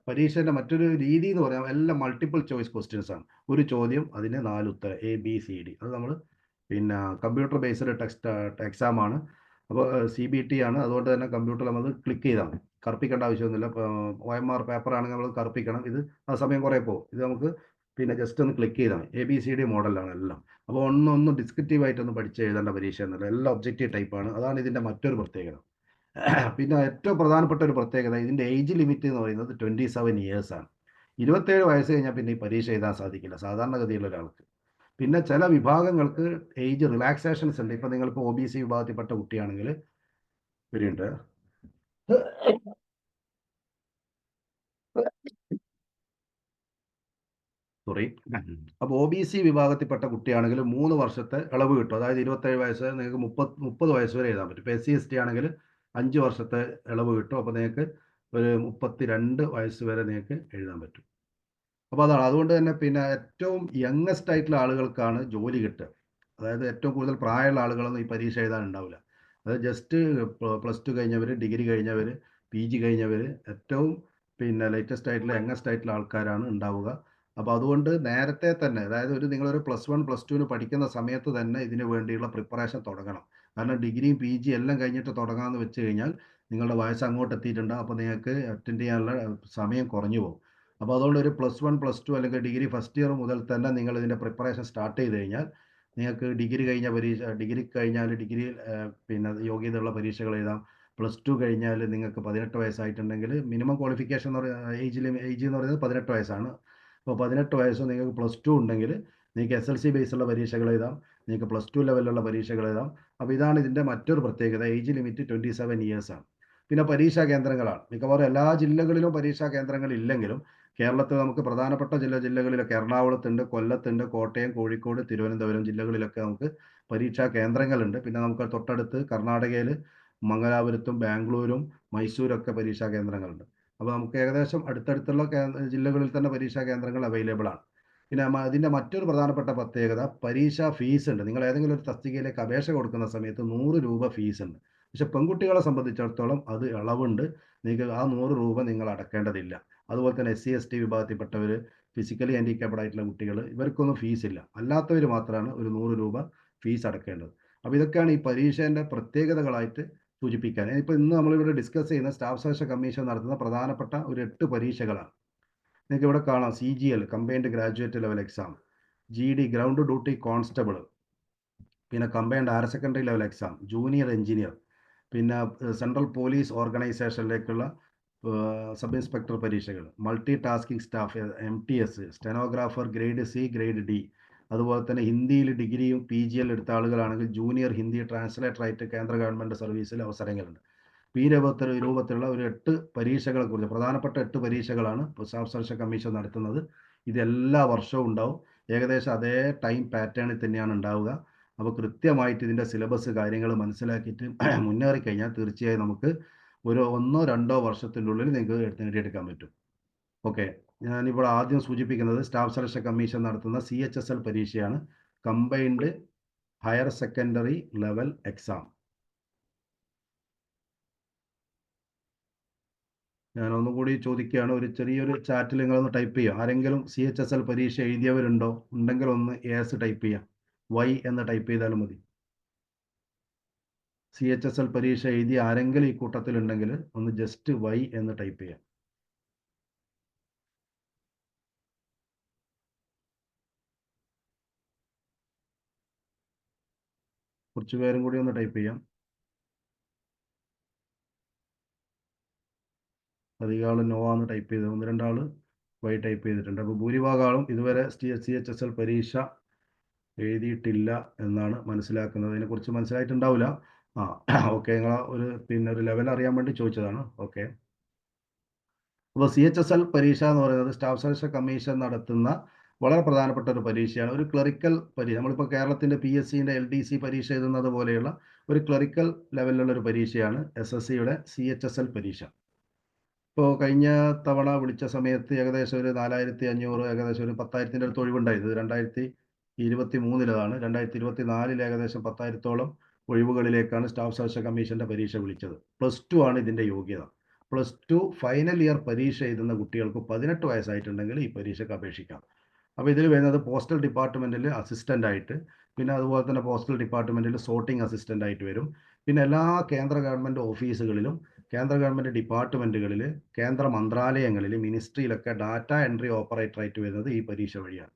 പരീക്ഷേൻ്റെ മറ്റൊരു രീതി എന്ന് പറയാം, എല്ലാം മൾട്ടിപ്പിൾ ചോയ്സ് ക്വസ്റ്റ്യൻസ് ആണ്. ഒരു ചോദ്യം അതിന് 4 ഉത്തരം, ABCD. അത് നമ്മൾ പിന്നെ കമ്പ്യൂട്ടർ ബേസ്ഡ് ടെക്സ്റ്റ് എക്സാമാണ്. അപ്പോൾ CBT ആണ്. അതുകൊണ്ട് തന്നെ കമ്പ്യൂട്ടറിൽ നമ്മൾ ക്ലിക്ക് ചെയ്താൽ മതി, കറുപ്പിക്കേണ്ട ആവശ്യമൊന്നുമില്ല. ഇപ്പോൾ OMR പേപ്പർ ആണെങ്കിൽ നമ്മൾ കറുപ്പിക്കണം. ഇത് ആ സമയം കുറേ പോകും. ഇത് നമുക്ക് പിന്നെ ജസ്റ്റ് ഒന്ന് ക്ലിക്ക് ചെയ്താൽ മതി. ABCD മോഡലാണ് എല്ലാം. അപ്പോൾ ഒന്നും ഡിസ്ക്രിപ്റ്റീവ് ആയിട്ടൊന്നും പഠിച്ച് എഴുതേണ്ട പരീക്ഷ എന്നല്ല, എല്ലാം ഒബ്ജക്റ്റീവ് ടൈപ്പാണ്. അതാണ് ഇതിൻ്റെ മറ്റൊരു പ്രത്യേകത. പിന്നെ ഏറ്റവും പ്രധാനപ്പെട്ട ഒരു പ്രത്യേകത, ഇതിൻ്റെ ഏജ് ലിമിറ്റ് എന്ന് പറയുന്നത് 27 ഇയേഴ്സ് ആണ്. 27 വയസ്സ് കഴിഞ്ഞാൽ പിന്നെ ഈ പരീക്ഷ എഴുതാൻ സാധിക്കില്ല സാധാരണഗതിയിലുള്ള ഒരാൾക്ക്. പിന്നെ ചില വിഭാഗങ്ങൾക്ക് ഏജ് റിലാക്സേഷൻസ് ഉണ്ട്. ഇപ്പം നിങ്ങളിപ്പോൾ OBC വിഭാഗത്തിൽപ്പെട്ട കുട്ടിയാണെങ്കിൽ വരുന്നുണ്ട്. സോറി. അപ്പോൾ OBC വിഭാഗത്തിൽപ്പെട്ട കുട്ടിയാണെങ്കിൽ 3 വർഷത്തെ ഇളവ് കിട്ടും. അതായത് 27 വയസ്സ് നിങ്ങൾക്ക് 30 വയസ്സ് വരെ എഴുതാൻ പറ്റും. ഇപ്പോൾ SC/ST ആണെങ്കിൽ 5 വർഷത്തെ ഇളവ് കിട്ടും. അപ്പോൾ നിങ്ങൾക്ക് ഒരു 32 വയസ്സ് വരെ നിങ്ങൾക്ക് എഴുതാൻ പറ്റും. അപ്പോൾ അതാണ്. അതുകൊണ്ട് തന്നെ പിന്നെ ഏറ്റവും യങ്ങസ്റ്റ് ആയിട്ടുള്ള ആളുകൾക്കാണ് ജോലി കിട്ടുക. അതായത് ഏറ്റവും കൂടുതൽ പ്രായമുള്ള ആളുകളൊന്നും ഈ പരീക്ഷ എഴുതാൻ ഉണ്ടാവില്ല. അത് ജസ്റ്റ് +2 കഴിഞ്ഞവർ, ഡിഗ്രി കഴിഞ്ഞവർ, PG കഴിഞ്ഞവർ, ഏറ്റവും പിന്നെ ലേറ്റസ്റ്റ് ആയിട്ടുള്ള യങ്ങസ്റ്റ് ആയിട്ടുള്ള ആൾക്കാരാണ് ഉണ്ടാവുക. അപ്പോൾ അതുകൊണ്ട് നേരത്തെ തന്നെ, അതായത് നിങ്ങളൊരു +1 +2ന് പഠിക്കുന്ന സമയത്ത് തന്നെ ഇതിന് വേണ്ടിയുള്ള പ്രിപ്പറേഷൻ തുടങ്ങണം. കാരണം ഡിഗ്രിയും PG എല്ലാം കഴിഞ്ഞിട്ട് തുടങ്ങാമെന്ന് വെച്ച് കഴിഞ്ഞാൽ നിങ്ങളുടെ വയസ്സ് അങ്ങോട്ട് എത്തിയിട്ടുണ്ടാകും. അപ്പോൾ നിങ്ങൾക്ക് അറ്റൻഡ് ചെയ്യാനുള്ള സമയം കുറഞ്ഞു പോകും. അപ്പോൾ അതുകൊണ്ട് ഒരു +1 +2 അല്ലെങ്കിൽ ഡിഗ്രി ഫസ്റ്റ് ഇയർ മുതൽ തന്നെ നിങ്ങൾ ഇതിൻ്റെ പ്രിപ്പറേഷൻ സ്റ്റാർട്ട് ചെയ്ത് കഴിഞ്ഞാൽ നിങ്ങൾക്ക് ഡിഗ്രി കഴിഞ്ഞാൽ ഡിഗ്രിയിൽ പിന്നെ യോഗ്യതയുള്ള പരീക്ഷകൾ എഴുതാം. +2 കഴിഞ്ഞാൽ നിങ്ങൾക്ക് 18 വയസ്സായിട്ടുണ്ടെങ്കിൽ മിനിമം ക്വാളിഫിക്കേഷൻ എന്ന് പറയുന്നത് ഏജ് എന്ന് പറയുന്നത് 18 വയസ്സാണ്. അപ്പോൾ 18 വയസ്സും നിങ്ങൾക്ക് +2 ഉണ്ടെങ്കിൽ നിങ്ങൾക്ക് SLC ബേസുള്ള പരീക്ഷകൾ എഴുതാം. നിങ്ങൾക്ക് +2 ലെവലിലുള്ള പരീക്ഷകൾ എഴുതാം. അപ്പോൾ ഇതാണ് ഇതിൻ്റെ മറ്റൊരു പ്രത്യേകത. ഏജ് ലിമിറ്റ് 27 ഇയേഴ്സ് ആണ്. പിന്നെ പരീക്ഷാ കേന്ദ്രങ്ങളാണ്. മിക്കവാറും എല്ലാ ജില്ലകളിലും പരീക്ഷാ കേന്ദ്രങ്ങൾ ഇല്ലെങ്കിലും കേരളത്തിൽ നമുക്ക് പ്രധാനപ്പെട്ട ചില ജില്ലകളിലൊക്കെ എറണാകുളത്തുണ്ട്, കൊല്ലത്തുണ്ട്, കോട്ടയം, കോഴിക്കോട്, തിരുവനന്തപുരം ജില്ലകളിലൊക്കെ നമുക്ക് പരീക്ഷാ കേന്ദ്രങ്ങളുണ്ട്. പിന്നെ നമുക്ക് തൊട്ടടുത്ത് കർണാടകയിൽ മംഗലാപുരത്തും ബാംഗ്ലൂരും മൈസൂരൊക്കെ പരീക്ഷാ കേന്ദ്രങ്ങളുണ്ട്. അപ്പോൾ നമുക്ക് ഏകദേശം അടുത്തടുത്തുള്ള ജില്ലകളിൽ തന്നെ പരീക്ഷാ കേന്ദ്രങ്ങൾ അവൈലബിൾ ആണ്. പിന്നെ ഇതിൻ്റെ മറ്റൊരു പ്രധാനപ്പെട്ട പ്രത്യേകത, പരീക്ഷാ ഫീസ് ഉണ്ട്. നിങ്ങൾ ഏതെങ്കിലും ഒരു തസ്തികയിലേക്ക് അപേക്ഷ കൊടുക്കുന്ന സമയത്ത് 100 രൂപ ഫീസ് ഉണ്ട്. പക്ഷെ പെൺകുട്ടികളെ സംബന്ധിച്ചിടത്തോളം അത് ഇളവുണ്ട്. നിങ്ങൾക്ക് ആ 100 രൂപ നിങ്ങൾ അടക്കേണ്ടതില്ല. അതുപോലെ തന്നെ SC/ST വിഭാഗത്തിൽപ്പെട്ടവർ, ഫിസിക്കലി ഹാൻഡിക്യാപ്ഡ് ആയിട്ടുള്ള കുട്ടികൾ, ഇവർക്കൊന്നും ഫീസില്ല. അല്ലാത്തവർ മാത്രമാണ് ഒരു 100 രൂപ ഫീസ് അടക്കേണ്ടത്. അപ്പോൾ ഇതൊക്കെയാണ് ഈ പരീക്ഷേൻ്റെ പ്രത്യേകതകളായിട്ട് സൂചിപ്പിക്കാൻ. ഇപ്പോൾ ഇന്ന് നമ്മളിവിടെ ഡിസ്കസ് ചെയ്യുന്ന സ്റ്റാഫ് സെലക്ഷൻ കമ്മീഷൻ നടത്തുന്ന പ്രധാനപ്പെട്ട ഒരു 8 പരീക്ഷകളാണ്. നിങ്ങൾക്ക് ഇവിടെ കാണാം: CGL combined graduate level exam, GD ground duty constable, പിന്നെ combined higher secondary level exam, junior engineer, പിന്നെ സെൻട്രൽ പോലീസ് ഓർഗനൈസേഷനിലേക്കുള്ള സബ് ഇൻസ്പെക്ടർ പരീക്ഷകൾ, multi tasking staff MTS, stenographer grade C, grade D. അതുപോലെ തന്നെ ഹിന്ദിയിൽ ഡിഗ്രിയും PGL എടുത്ത ആളുകളാണെങ്കിൽ ജൂനിയർ ഹിന്ദി ട്രാൻസ്ലേറ്ററായിട്ട് കേന്ദ്ര ഗവൺമെൻറ് സർവീസിൽ അവസരങ്ങളുണ്ട്. ഈ രൂപത്തിലുള്ള ഒരു 8 പരീക്ഷകളെക്കുറിച്ച്, പ്രധാനപ്പെട്ട 8 പരീക്ഷകളാണ് സ്റ്റാഫ് സെലക്ഷൻ കമ്മീഷൻ നടത്തുന്നത്. ഇത് എല്ലാ വർഷവും ഉണ്ടാവും. ഏകദേശം അതേ ടൈം പാറ്റേണിൽ തന്നെയാണ് ഉണ്ടാവുക. അപ്പോൾ കൃത്യമായിട്ട് ഇതിൻ്റെ സിലബസ് കാര്യങ്ങൾ മനസ്സിലാക്കിയിട്ട് മുന്നേറിക്കഴിഞ്ഞാൽ തീർച്ചയായും നമുക്ക് ഒരു 1-2 വർഷത്തിൻ്റെ ഉള്ളിൽ നിങ്ങൾക്ക് നേടിയെടുക്കാൻ പറ്റും. ഓക്കെ. ഞാനിവിടെ ആദ്യം സൂചിപ്പിക്കുന്നത് സ്റ്റാഫ് സെലക്ഷൻ കമ്മീഷൻ നടത്തുന്ന CHSL പരീക്ഷയാണ്, combined higher secondary level exam. ഞാനൊന്നും കൂടി ചോദിക്കുകയാണ്, ഒരു ചെറിയൊരു ചാറ്റിൽ നിങ്ങളൊന്ന് ടൈപ്പ് ചെയ്യുക. ആരെങ്കിലും CHSL പരീക്ഷ എഴുതിയവരുണ്ടോ? ഉണ്ടെങ്കിൽ ഒന്ന് yes ടൈപ്പ് ചെയ്യാം. Y എന്ന് ടൈപ്പ് ചെയ്താലും മതി. CHSL പരീക്ഷ എഴുതിയ ആരെങ്കിലും ഈ കൂട്ടത്തിലുണ്ടെങ്കിൽ ഒന്ന് ജസ്റ്റ് Y എന്ന് ടൈപ്പ് ചെയ്യാം. കുറച്ച് പേരും കൂടി ഒന്ന് ടൈപ്പ് ചെയ്യാം. അധികം ആൾ നോ ആണ് ടൈപ്പ് ചെയ്തത്, 1-2 ആൾ വൈ ടൈപ്പ് ചെയ്തിട്ടുണ്ട്. അപ്പോൾ ഭൂരിഭാഗം ആളും ഇതുവരെ CHSL പരീക്ഷ എഴുതിയിട്ടില്ല എന്നാണ് മനസ്സിലാക്കുന്നത്. അതിനെക്കുറിച്ച് മനസ്സിലായിട്ടുണ്ടാവില്ല. ഓക്കെ, നിങ്ങൾ ഒരു ലെവൽ അറിയാൻ വേണ്ടി ചോദിച്ചതാണ്. ഓക്കെ. അപ്പോൾ CHSL പരീക്ഷ എന്ന് പറയുന്നത് സ്റ്റാഫ് സെലക്ഷൻ കമ്മീഷൻ നടത്തുന്ന വളരെ പ്രധാനപ്പെട്ട ഒരു പരീക്ഷയാണ്. ഒരു ക്ലറിക്കൽ പരീക്ഷ. നമ്മളിപ്പോൾ കേരളത്തിൻ്റെ PSCൻ്റെ LDC പരീക്ഷ എഴുതുന്നത് പോലെയുള്ള ഒരു ക്ലറിക്കൽ ലെവലിലുള്ള ഒരു പരീക്ഷയാണ് SSCയുടെ CHSL പരീക്ഷ. ഇപ്പോൾ കഴിഞ്ഞ തവണ വിളിച്ച സമയത്ത് ഏകദേശം ഒരു 4500, ഏകദേശം ഒരു 10,000-ൻ്റെ അടുത്ത് ഒഴിവുണ്ടായത്. 2023-ലാണ്. 2024-ൽ ഏകദേശം 10,000-ഓളം ഒഴിവുകളിലേക്കാണ് സ്റ്റാഫ് സെലക്ഷൻ കമ്മീഷൻ്റെ പരീക്ഷ വിളിച്ചത്. +2 ആണ് ഇതിൻ്റെ യോഗ്യത. +2 ഫൈനൽ ഇയർ പരീക്ഷ എഴുതുന്ന കുട്ടികൾക്ക് 18 വയസ്സായിട്ടുണ്ടെങ്കിൽ ഈ പരീക്ഷയ്ക്ക് അപേക്ഷിക്കാം. അപ്പോൾ ഇതിൽ വരുന്നത് പോസ്റ്റൽ ഡിപ്പാർട്ട്മെൻറ്റിൽ അസിസ്റ്റൻ്റായിട്ട്, പിന്നെ അതുപോലെ തന്നെ പോസ്റ്റൽ ഡിപ്പാർട്ട്മെൻറ്റിൽ സോർട്ടിംഗ് അസിസ്റ്റൻ്റായിട്ട് വരും. പിന്നെ എല്ലാ കേന്ദ്ര ഗവൺമെൻറ് ഓഫീസുകളിലും, കേന്ദ്ര ഗവൺമെൻറ് ഡിപ്പാർട്ട്മെൻറ്റുകളിൽ, കേന്ദ്ര മന്ത്രാലയങ്ങളിൽ, മിനിസ്ട്രിയിലൊക്കെ ഡാറ്റ എൻട്രി ഓപ്പറേറ്ററായിട്ട് വരുന്നത് ഈ പരീക്ഷ വഴിയാണ്.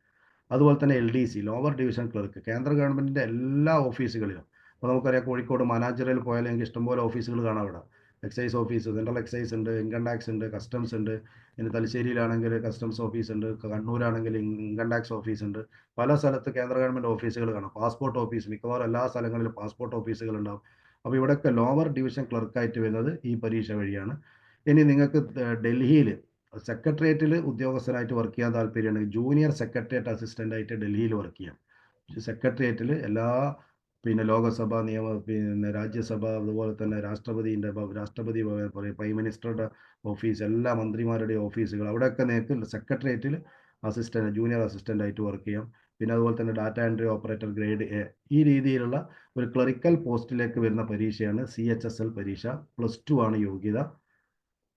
അതുപോലെ തന്നെ LDC, ലോവർ ഡിവിഷൻ ക്ലർക്ക്, കേന്ദ്ര ഗവൺമെൻറ്റിൻ്റെ എല്ലാ ഓഫീസുകളിലും. അപ്പോൾ നമുക്കറിയാം, കോഴിക്കോട് മാനാഞ്ചിറയിൽ പോയാൽ എനിക്ക് ഇഷ്ടംപോലെ ഓഫീസുകൾ കാണാം അവിടെ. എക്സൈസ് ഓഫീസ്, സെൻട്രൽ എക്സൈസ് ഉണ്ട്, ഇൻകം ടാക്സ് ഉണ്ട്, കസ്റ്റംസ് ഉണ്ട്. ഇനി തലശ്ശേരിയിലാണെങ്കിൽ കസ്റ്റംസ് ഓഫീസ് ഉണ്ട്, കണ്ണൂരാണെങ്കിൽ ഇൻകം ടാക്സ് ഓഫീസ് ഉണ്ട്. പല സ്ഥലത്ത് കേന്ദ്ര ഗവൺമെൻറ് ഓഫീസുകൾ കാണാം. പാസ്പോർട്ട് ഓഫീസ്, മിക്കവാറും എല്ലാ സ്ഥലങ്ങളിലും പാസ്പോർട്ട് ഓഫീസുകൾ ഉണ്ടാവും. അപ്പോൾ ഇവിടെയൊക്കെ ലോവർ ഡിവിഷൻ ക്ലർക്കായിട്ട് വരുന്നത് ഈ പരീക്ഷ വഴിയാണ്. ഇനി നിങ്ങൾക്ക് ഡൽഹിയിൽ സെക്രട്ടേറിയറ്റിൽ ഉദ്യോഗസ്ഥനായിട്ട് വർക്ക് ചെയ്യാൻ താല്പര്യമുണ്ടെങ്കിൽ ജൂനിയർ സെക്രട്ടേറിയറ്റ് അസിസ്റ്റൻ്റായിട്ട് ഡൽഹിയിൽ വർക്ക് ചെയ്യാം. സെക്രട്ടേറിയറ്റിൽ എല്ലാ ലോകസഭ, രാജ്യസഭ, അതുപോലെ തന്നെ രാഷ്ട്രപതി ഭവൻ, പ്രൈം മിനിസ്റ്ററുടെ ഓഫീസ്, എല്ലാ മന്ത്രിമാരുടെ ഓഫീസുകൾ, അവിടെയൊക്കെ നിങ്ങൾക്ക് സെക്രട്ടേറിയറ്റിൽ ജൂനിയർ അസിസ്റ്റൻ്റായിട്ട് വർക്ക് ചെയ്യാം. പിന്നെ അതുപോലെ തന്നെ data entry operator grade A, ഈ രീതിയിലുള്ള ഒരു ക്ലറിക്കൽ പോസ്റ്റിലേക്ക് വരുന്ന പരീക്ഷയാണ് CHSL പരീക്ഷ. +2 ആണ് യോഗ്യത.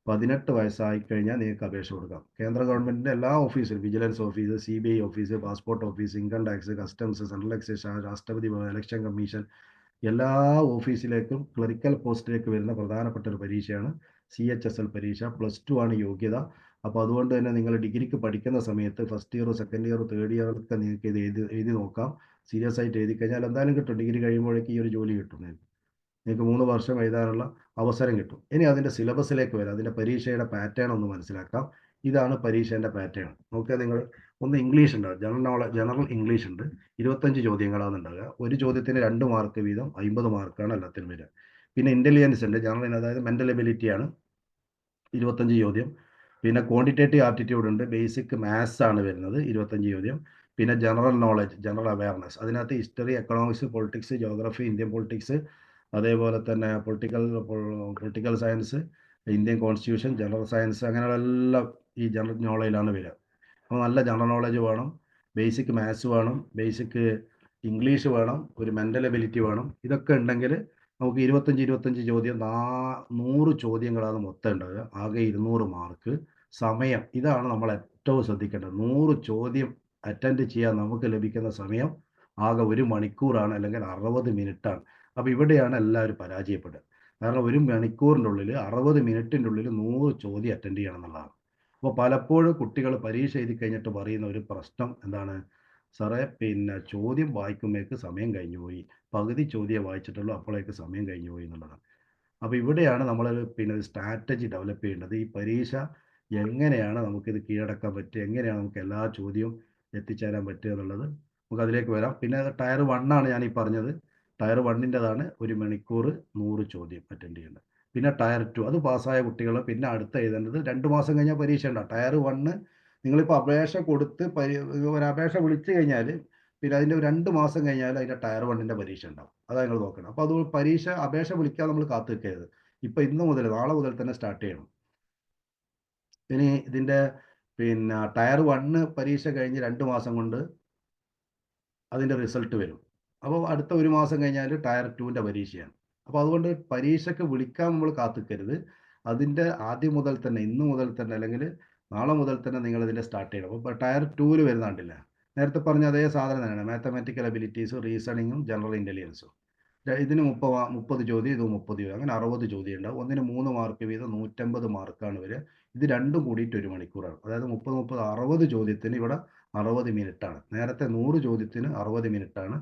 18 വയസ്സായി കഴിഞ്ഞാൽ നിങ്ങൾക്ക് അപേക്ഷ കൊടുക്കാം. കേന്ദ്ര ഗവൺമെൻറ്റിൻ്റെ എല്ലാ ഓഫീസിലും, vigilance office, CBI office, passport office, income tax, customs, central excise, രാഷ്ട്രപതി ഭവൻ, ഇലക്ഷൻ കമ്മീഷൻ, എല്ലാ ഓഫീസിലേക്കും ക്ലറിക്കൽ പോസ്റ്റിലേക്ക് വരുന്ന പ്രധാനപ്പെട്ട ഒരു പരീക്ഷയാണ് CHSL പരീക്ഷ. +2 ആണ് യോഗ്യത. അപ്പോൾ അതുകൊണ്ട് തന്നെ നിങ്ങൾ ഡിഗ്രിക്ക് പഠിക്കുന്ന സമയത്ത് first year, second year, third ഇയറൊക്കെ നിങ്ങൾക്ക് ഇത് എഴുതി നോക്കാം. സീരിയസ് ആയിട്ട് എഴുതി കഴിഞ്ഞാൽ എന്തായാലും കിട്ടും. ഡിഗ്രി കഴിയുമ്പോഴേക്കും ഈ ഒരു ജോലി കിട്ടും. നിങ്ങൾക്ക് 3 വർഷം എഴുതാനുള്ള അവസരം കിട്ടും. ഇനി അതിൻ്റെ സിലബസിലേക്ക് വരാം. അതിൻ്റെ പരീക്ഷയുടെ പാറ്റേൺ ഒന്ന് മനസ്സിലാക്കാം. ഇതാണ് പരീക്ഷേൻ്റെ പാറ്റേൺ. നോക്കിയാൽ നിങ്ങൾ, ഒന്ന് ഇംഗ്ലീഷ് ഉണ്ടാവും. ജനറൽ ഇംഗ്ലീഷ് ഉണ്ട്. 25 ചോദ്യങ്ങളാണ് ഉണ്ടാവുക. ഒരു ചോദ്യത്തിന് 2 മാർക്ക് വീതം 50 മാർക്കാണ് എല്ലാത്തിനും വരിക. പിന്നെ ഇൻ്റലിജൻസ് ഉണ്ട്. ജനറൽ, അതായത് മെൻ്റൽ എബിലിറ്റിയാണ്, 25 ചോദ്യം. പിന്നെ ക്വാണ്ടിറ്റേറ്റീവ് ആപ്റ്റിറ്റ്യൂഡ് ഉണ്ട്. ബേസിക് മാത്സ് ആണ് വരുന്നത്, 25 ചോദ്യം. പിന്നെ ജനറൽ നോളജ്, ജനറൽ അവയർനെസ്, അതിനകത്ത് history, economics, politics, geography, Indian politics, അതേപോലെ തന്നെ political science, Indian constitution, general science, അങ്ങനെയുള്ള എല്ലാം ഈ ജനറൽ നോളജിലാണ് വരിക. അപ്പോൾ നല്ല ജനറൽ നോളജ് വേണം, ബേസിക് മാത്സ് വേണം, ബേസിക് ഇംഗ്ലീഷ് വേണം, ഒരു മെൻ്റൽ എബിലിറ്റി വേണം. ഇതൊക്കെ ഉണ്ടെങ്കിൽ നമുക്ക് 25 ചോദ്യം, 100 ചോദ്യങ്ങളാണ് മൊത്തം ഉണ്ടാവുക. ആകെ 200 മാർക്ക്. സമയം, ഇതാണ് നമ്മൾ ഏറ്റവും ശ്രദ്ധിക്കേണ്ടത്. 100 ചോദ്യം അറ്റൻഡ് ചെയ്യാൻ നമുക്ക് ലഭിക്കുന്ന സമയം ആകെ 1 മണിക്കൂറാണ്, അല്ലെങ്കിൽ 60 മിനിറ്റാണ്. അപ്പോൾ ഇവിടെയാണ് എല്ലാവരും പരാജയപ്പെടുക. കാരണം 1 മണിക്കൂറിൻ്റെ ഉള്ളിൽ, 60 മിനിറ്റിൻ്റെ ഉള്ളിൽ 100 ചോദ്യം അറ്റൻഡ് ചെയ്യണം എന്നുള്ളതാണ്. അപ്പോൾ പലപ്പോഴും കുട്ടികൾ പരീക്ഷ എഴുതി കഴിഞ്ഞിട്ട് പറയുന്ന ഒരു പ്രശ്നം എന്താണ്? സാറേ, ചോദ്യം വായിക്കുമ്പോഴേക്ക് സമയം കഴിഞ്ഞു പോയി, പകുതി ചോദ്യം വായിച്ചിട്ടുള്ളൂ, അപ്പോഴേക്ക് സമയം കഴിഞ്ഞു പോയി എന്നുള്ളതാണ്. അപ്പോൾ ഇവിടെയാണ് നമ്മൾ സ്ട്രാറ്റജി ഡെവലപ്പ് ചെയ്യേണ്ടത്. ഈ പരീക്ഷ എങ്ങനെയാണ് നമുക്കിത് കീഴടക്കാൻ പറ്റുക, എങ്ങനെയാണ് നമുക്ക് എല്ലാ ചോദ്യവും എത്തിച്ചേരാൻ പറ്റുക എന്നുള്ളത് നമുക്ക് അതിലേക്ക് വരാം. പിന്നെ ടയർ 1 ആണ് ഞാൻ ഈ പറഞ്ഞത്. ടയർ 1-ൻ്റെതാണ് 1 മണിക്കൂർ 100 ചോദ്യം അറ്റൻഡ് ചെയ്യേണ്ടത്. പിന്നെ ടയർ 2, അത് പാസ്സായ കുട്ടികൾ പിന്നെ അടുത്ത എഴുതേണ്ടത് 2 മാസം കഴിഞ്ഞാൽ പരീക്ഷ ഉണ്ടാവും. ടയർ 1 നിങ്ങളിപ്പോൾ അപേക്ഷ കൊടുത്ത് ഒരു അപേക്ഷ വിളിച്ചു കഴിഞ്ഞാൽ പിന്നെ അതിൻ്റെ 2 മാസം കഴിഞ്ഞാൽ അതിൻ്റെ ടയർ 1-ൻ്റെ പരീക്ഷ ഉണ്ടാവും. അതാണ് നിങ്ങൾ നോക്കണം. അപ്പോൾ അത് പരീക്ഷ അപേക്ഷ വിളിക്കാതെ നമ്മൾ കാത്തു നിൽക്കരുത്. ഇപ്പം ഇന്ന് മുതൽ, നാളെ മുതൽ തന്നെ സ്റ്റാർട്ട് ചെയ്യണം. ഇനി ഇതിൻ്റെ ടയർ 1 പരീക്ഷ കഴിഞ്ഞ് 2 മാസം കൊണ്ട് അതിൻ്റെ റിസൾട്ട് വരും. അപ്പോൾ അടുത്ത 1 മാസം കഴിഞ്ഞാൽ ടയർ 2-ൻ്റെ പരീക്ഷയാണ്. അപ്പോൾ അതുകൊണ്ട് പരീക്ഷയ്ക്ക് വിളിക്കാൻ നമ്മൾ കാത്തിക്കരുത്. അതിൻ്റെ ആദ്യം മുതൽ തന്നെ, ഇന്ന് മുതൽ തന്നെ, അല്ലെങ്കിൽ നാളെ മുതൽ തന്നെ നിങ്ങൾ ഇതിൻ്റെ സ്റ്റാർട്ട് ചെയ്യണം. അപ്പോൾ ടയർ 2-ൽ വരുന്ന കണ്ടില്ല, നേരത്തെ പറഞ്ഞ അതേ സാധനം തന്നെയാണ്. മാത്തമാറ്റിക്കൽ എബിലിറ്റീസും റീസണിങ്ങും ജനറൽ ഇൻ്റലിജൻസും. ഇതിന് 30 ചോദ്യം, ഇത് 30 ചോദ്യം, അങ്ങനെ 60 ചോദ്യം ഉണ്ടാവും. ഒന്നിന് 3 മാർക്ക് വീതം 150 മാർക്കാണ് വരിക. ഇത് രണ്ടും കൂടിയിട്ട് 1 മണിക്കൂറാണ്. അതായത് 30, 60 ചോദ്യത്തിന് ഇവിടെ 60 മിനിറ്റാണ്. നേരത്തെ 100 ചോദ്യത്തിന് 60 മിനിറ്റാണ്.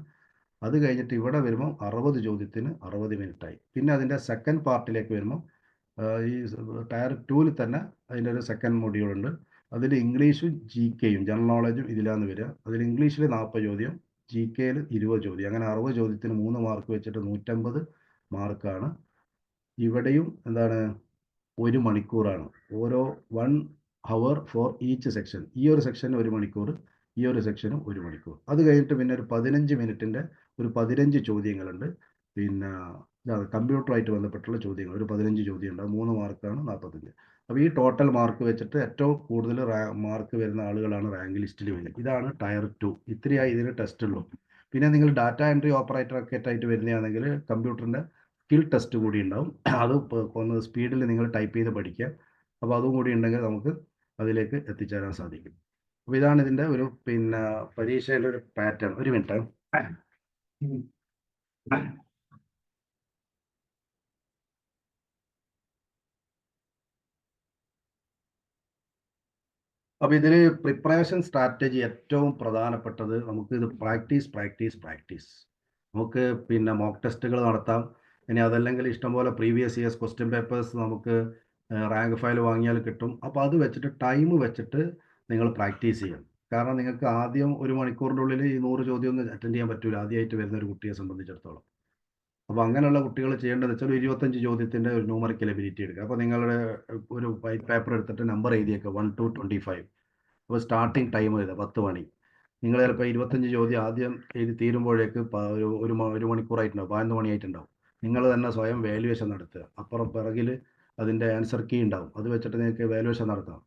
അത് കഴിഞ്ഞിട്ട് ഇവിടെ വരുമ്പോൾ 60 ചോദ്യത്തിന് 60 മിനിറ്റായി. പിന്നെ അതിൻ്റെ സെക്കൻഡ് പാർട്ടിലേക്ക് വരുമ്പോൾ ഈ ടയർ 2-ൽ തന്നെ അതിൻ്റെ ഒരു സെക്കൻഡ് മൊഡ്യൂളുണ്ട്. അതിൽ ഇംഗ്ലീഷും GKയും ജനറൽ നോളജും ഇതിലാണ് വരിക. അതിൽ ഇംഗ്ലീഷിൽ 40 ചോദ്യം, GKയിൽ 20 ചോദ്യം. അങ്ങനെ 60 ചോദ്യത്തിന് 3 മാർക്ക് വെച്ചിട്ട് 150 മാർക്കാണ്. ഇവിടെയും എന്താണ് 1 മണിക്കൂറാണ്. ഓരോ 1 ഹവർ ഫോർ ഈച്ച് സെക്ഷൻ. ഈ ഒരു സെക്ഷന് 1 മണിക്കൂർ, ഈ ഒരു സെക്ഷനും 1 മണിക്കൂർ. അത് കഴിഞ്ഞിട്ട് പിന്നെ ഒരു 15 മിനിറ്റിൻ്റെ ഒരു 15 ചോദ്യങ്ങളുണ്ട്. പിന്നെ കമ്പ്യൂട്ടറുമായിട്ട് ബന്ധപ്പെട്ടുള്ള ചോദ്യങ്ങൾ ഒരു 15 ചോദ്യം ഉണ്ടാവും. 3 മാർക്കാണ് 45. അപ്പോൾ ഈ ടോട്ടൽ മാർക്ക് വെച്ചിട്ട് ഏറ്റവും കൂടുതൽ മാർക്ക് വരുന്ന ആളുകളാണ് റാങ്ക് ലിസ്റ്റിൽ വരുന്നത്. ഇതാണ് ടയർ 2. ഇത്രയായി ഇതിന് ടെസ്റ്റ് ഉള്ളൂ. പിന്നെ നിങ്ങൾ ഡാറ്റ എൻട്രി ഓപ്പറേറ്റർ ഒക്കെ ആയിട്ട് വരുന്നതാണെങ്കിൽ കമ്പ്യൂട്ടറിൻ്റെ സ്കിൽ ടെസ്റ്റ് കൂടി ഉണ്ടാവും. അത് ഒന്ന് സ്പീഡിൽ നിങ്ങൾ ടൈപ്പ് ചെയ്ത് പഠിക്കുക. അപ്പോൾ അതും കൂടി ഉണ്ടെങ്കിൽ നമുക്ക് അതിലേക്ക് എത്തിച്ചേരാൻ സാധിക്കും. അപ്പോൾ ഇതാണ് ഇതിൻ്റെ ഒരു പിന്നെ പരീക്ഷയുടെ ഒരു പാറ്റേൺ. ഒരു മിനിറ്റ്. അപ്പോൾ ഇതിൽ പ്രിപ്പറേഷൻ സ്ട്രാറ്റജി ഏറ്റവും പ്രധാനപ്പെട്ടത് നമുക്ക് ഇത് പ്രാക്ടീസ്. നമുക്ക് പിന്നെ മോക്ക് ടെസ്റ്റുകൾ നടത്താം. ഇനി അതല്ലെങ്കിൽ ഇഷ്ടംപോലെ പ്രീവിയസ് ഇയേഴ്സ് ക്വസ്റ്റ്യൻ പേപ്പേഴ്സ് നമുക്ക് റാങ്ക് ഫയൽ വാങ്ങിയാൽ കിട്ടും. അപ്പോൾ അത് വെച്ചിട്ട് ടൈം വെച്ചിട്ട് നിങ്ങൾ പ്രാക്ടീസ് ചെയ്യണം. കാരണം നിങ്ങൾക്ക് ആദ്യം 1 മണിക്കൂറിൻ്റെ ഉള്ളിൽ ഈ 100 ചോദ്യം ഒന്നും അറ്റൻഡ് ചെയ്യാൻ പറ്റില്ല ആദ്യമായിട്ട് വരുന്ന ഒരു കുട്ടിയെ സംബന്ധിച്ചിടത്തോളം. അപ്പോൾ അങ്ങനെയുള്ള കുട്ടികൾ ചെയ്യേണ്ടത് വെച്ചാൽ 25 ചോദ്യത്തിൻ്റെ ഒരു ന്യൂമറിക്കൽ എബിലിറ്റി എടുക്കുക. അപ്പോൾ നിങ്ങളുടെ ഒരു വൈറ്റ് പേപ്പർ എടുത്തിട്ട് നമ്പർ എഴുതിയേക്കുക 1 to 25. അപ്പോൾ സ്റ്റാർട്ടിങ് ടൈം എഴുതുക 10 മണി. നിങ്ങൾ ചിലപ്പോൾ 25 ചോദ്യം ആദ്യം എഴുതി തീരുമ്പോഴേക്ക് ഒരു മണിക്കൂറായിട്ടുണ്ടാവും, 11 മണിയായിട്ടുണ്ടാവും. നിങ്ങൾ തന്നെ സ്വയം വാല്യുവേഷൻ നടത്തുക. അപ്പുറം പിറകിൽ അതിൻ്റെ ആൻസർ കീ ഉണ്ടാവും. അത് വെച്ചിട്ട് നിങ്ങൾക്ക് വാല്യുവേഷൻ നടത്താം.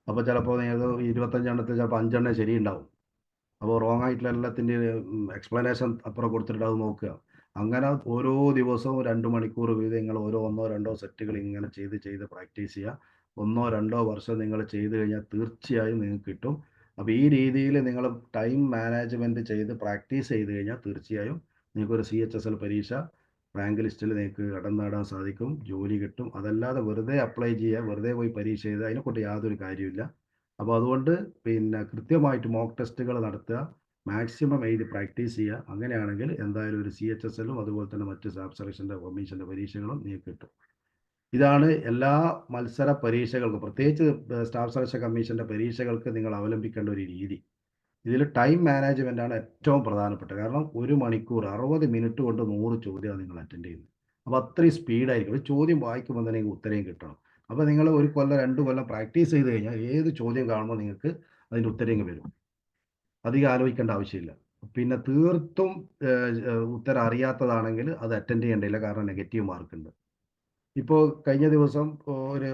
അപ്പോൾ ചിലപ്പോൾ നിങ്ങൾക്ക് 25 എണ്ണത്തിൽ ചിലപ്പോൾ 5 എണ്ണം ശരിയുണ്ടാവും. അപ്പോൾ റോങ് ആയിട്ടുള്ള എല്ലാത്തിൻ്റെയും എക്സ്പ്ലനേഷൻ അപ്പുറം കൊടുത്തിട്ട് അത് നോക്കുക. അങ്ങനെ ഓരോ ദിവസവും 2 മണിക്കൂർ വീതം നിങ്ങൾ ഓരോ 1-2 സെറ്റുകൾ ഇങ്ങനെ ചെയ്ത് പ്രാക്ടീസ് ചെയ്യുക. 1-2 വർഷം നിങ്ങൾ ചെയ്ത് കഴിഞ്ഞാൽ തീർച്ചയായും നിങ്ങൾക്ക് കിട്ടും. അപ്പോൾ ഈ രീതിയിൽ നിങ്ങൾ ടൈം മാനേജ്മെൻറ്റ് ചെയ്ത് പ്രാക്ടീസ് ചെയ്ത് കഴിഞ്ഞാൽ തീർച്ചയായും നിങ്ങൾക്കൊരു CHSL പരീക്ഷ റാങ്ക് ലിസ്റ്റിൽ നിങ്ങൾക്ക് ഇടം നേടാൻ സാധിക്കും, ജോലി കിട്ടും. അതല്ലാതെ വെറുതെ അപ്ലൈ ചെയ്യുക, വെറുതെ പോയി പരീക്ഷ എഴുതുക, അതിനെക്കൊണ്ട് യാതൊരു കാര്യമില്ല. അപ്പോൾ അതുകൊണ്ട് പിന്നെ കൃത്യമായിട്ട് മോക്ക് ടെസ്റ്റുകൾ നടത്തുക, മാക്സിമം എഴുതി പ്രാക്ടീസ് ചെയ്യുക. അങ്ങനെയാണെങ്കിൽ എന്തായാലും ഒരു CHSLും അതുപോലെ തന്നെ മറ്റ് സ്റ്റാഫ് സെലക്ഷൻ്റെ കമ്മീഷൻ്റെ പരീക്ഷകളും നിങ്ങൾക്ക് കിട്ടും. ഇതാണ് എല്ലാ മത്സര പരീക്ഷകൾക്കും, പ്രത്യേകിച്ച് സ്റ്റാഫ് സെലക്ഷൻ കമ്മീഷൻ്റെ പരീക്ഷകൾക്ക് നിങ്ങൾ അവലംബിക്കേണ്ട ഒരു രീതി. ഇതിൽ ടൈം മാനേജ്മെൻറ്റാണ് ഏറ്റവും പ്രധാനപ്പെട്ടത്. കാരണം 1 മണിക്കൂർ 60 മിനിറ്റ് കൊണ്ട് 100 ചോദ്യമാണ് നിങ്ങൾ അറ്റൻഡ് ചെയ്യുന്നത്. അപ്പോൾ അത്രയും സ്പീഡായിരിക്കും. ഒരു ചോദ്യം വായിക്കുമ്പോൾ തന്നെ ഉത്തരം കിട്ടണം. അപ്പോൾ നിങ്ങൾ 1 കൊല്ലം 2 കൊല്ലം പ്രാക്ടീസ് ചെയ്ത് കഴിഞ്ഞാൽ ഏത് ചോദ്യം കാണുമ്പോൾ നിങ്ങൾക്ക് അതിൻ്റെ ഉത്തരം വരും. അധികം ആലോചിക്കേണ്ട ആവശ്യമില്ല. പിന്നെ തീർത്തും ഉത്തരം അറിയാത്തതാണെങ്കിൽ അത് അറ്റൻഡ് ചെയ്യേണ്ടതില്ല. കാരണം നെഗറ്റീവ് മാർക്കുണ്ട്. ഇപ്പോൾ കഴിഞ്ഞ ദിവസം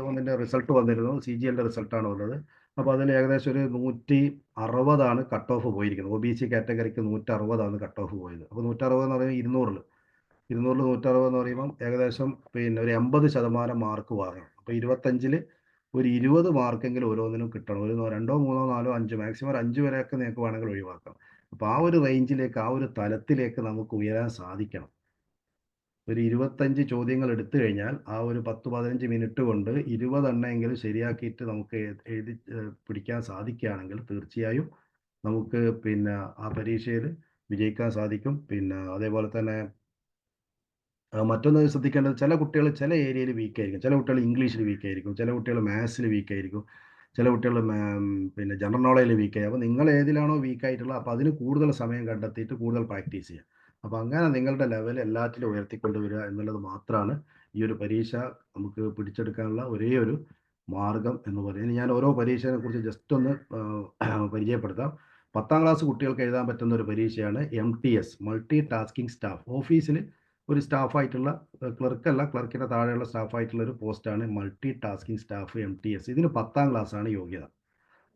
ഒന്നിൻ്റെ റിസൾട്ട് വന്നിരുന്നു. CGLൻ്റെ റിസൾട്ടാണ് വന്നത്. അപ്പോൾ അതിൽ ഏകദേശം ഒരു 160 കട്ട് ഓഫ് പോയിരിക്കുന്നത്. OBC കാറ്റഗറിക്ക് 160 കട്ട് ഓഫ് പോയത്. അപ്പോൾ 160 എന്ന് പറയുമ്പോൾ 200-ൽ 160 എന്ന് പറയുമ്പം ഏകദേശം പിന്നെ ഒരു 80% മാർക്ക് വാങ്ങണം. അപ്പോൾ 25-ൽ ഒരു 20 മാർക്കെങ്കിലും ഓരോന്നിനും കിട്ടണം. ഒരു 2, 3, 4, 5 മാക്സിമം ഒരു 5 വരെയൊക്കെ നിങ്ങൾക്ക് വേണമെങ്കിൽ ഒഴിവാക്കാം. അപ്പോൾ ആ ഒരു റേഞ്ചിലേക്ക്, ആ ഒരു തലത്തിലേക്ക് നമുക്ക് ഉയരാൻ സാധിക്കണം. ഒരു 25 ചോദ്യങ്ങൾ എടുത്തു കഴിഞ്ഞാൽ ആ ഒരു 10-15 മിനിറ്റ് കൊണ്ട് 20 എണ്ണമെങ്കിലും ശരിയാക്കിയിട്ട് നമുക്ക് എഴുതി പിടിക്കാൻ സാധിക്കുകയാണെങ്കിൽ തീർച്ചയായും നമുക്ക് പിന്നെ ആ പരീക്ഷയിൽ വിജയിക്കാൻ സാധിക്കും. പിന്നെ അതേപോലെ തന്നെ മറ്റൊന്ന് ശ്രദ്ധിക്കേണ്ടത്, ചില കുട്ടികൾ ചില ഏരിയയിൽ വീക്കായിരിക്കും. ചില കുട്ടികൾ ഇംഗ്ലീഷിൽ വീക്കായിരിക്കും, ചില കുട്ടികൾ മാത്സിൽ വീക്കായിരിക്കും, ചില കുട്ടികൾ പിന്നെ ജനറൽ നോളജിൽ വീക്കായി. അപ്പോൾ നിങ്ങൾ ഏതിലാണോ വീക്കായിട്ടുള്ളത് അപ്പോൾ അതിന് കൂടുതൽ സമയം കണ്ടെത്തിയിട്ട് കൂടുതൽ പ്രാക്ടീസ് ചെയ്യുക. അപ്പോൾ അങ്ങനെ നിങ്ങളുടെ ലെവൽ എല്ലാറ്റിലും ഉയർത്തിക്കൊണ്ടുവരിക എന്നുള്ളത് മാത്രമാണ് ഈ ഒരു പരീക്ഷ നമുക്ക് പിടിച്ചെടുക്കാനുള്ള ഒരേ ഒരു മാർഗം എന്ന് പറയുന്നത്. ഞാൻ ഓരോ പരീക്ഷയെക്കുറിച്ച് ജസ്റ്റ് ഒന്ന് പരിചയപ്പെടുത്താം. 10ാം ക്ലാസ് കുട്ടികൾക്ക് എഴുതാൻ പറ്റുന്ന ഒരു പരീക്ഷയാണ് MTS, മൾട്ടി ടാസ്കിംഗ് സ്റ്റാഫ്. ഓഫീസിൽ ഒരു സ്റ്റാഫായിട്ടുള്ള ക്ലർക്കല്ല, ക്ലർക്കിൻ്റെ താഴെയുള്ള സ്റ്റാഫായിട്ടുള്ള ഒരു പോസ്റ്റാണ് മൾട്ടി ടാസ്കിംഗ് സ്റ്റാഫ് MTS. ഇതിന് 10ാം ക്ലാസ്സാണ് യോഗ്യത.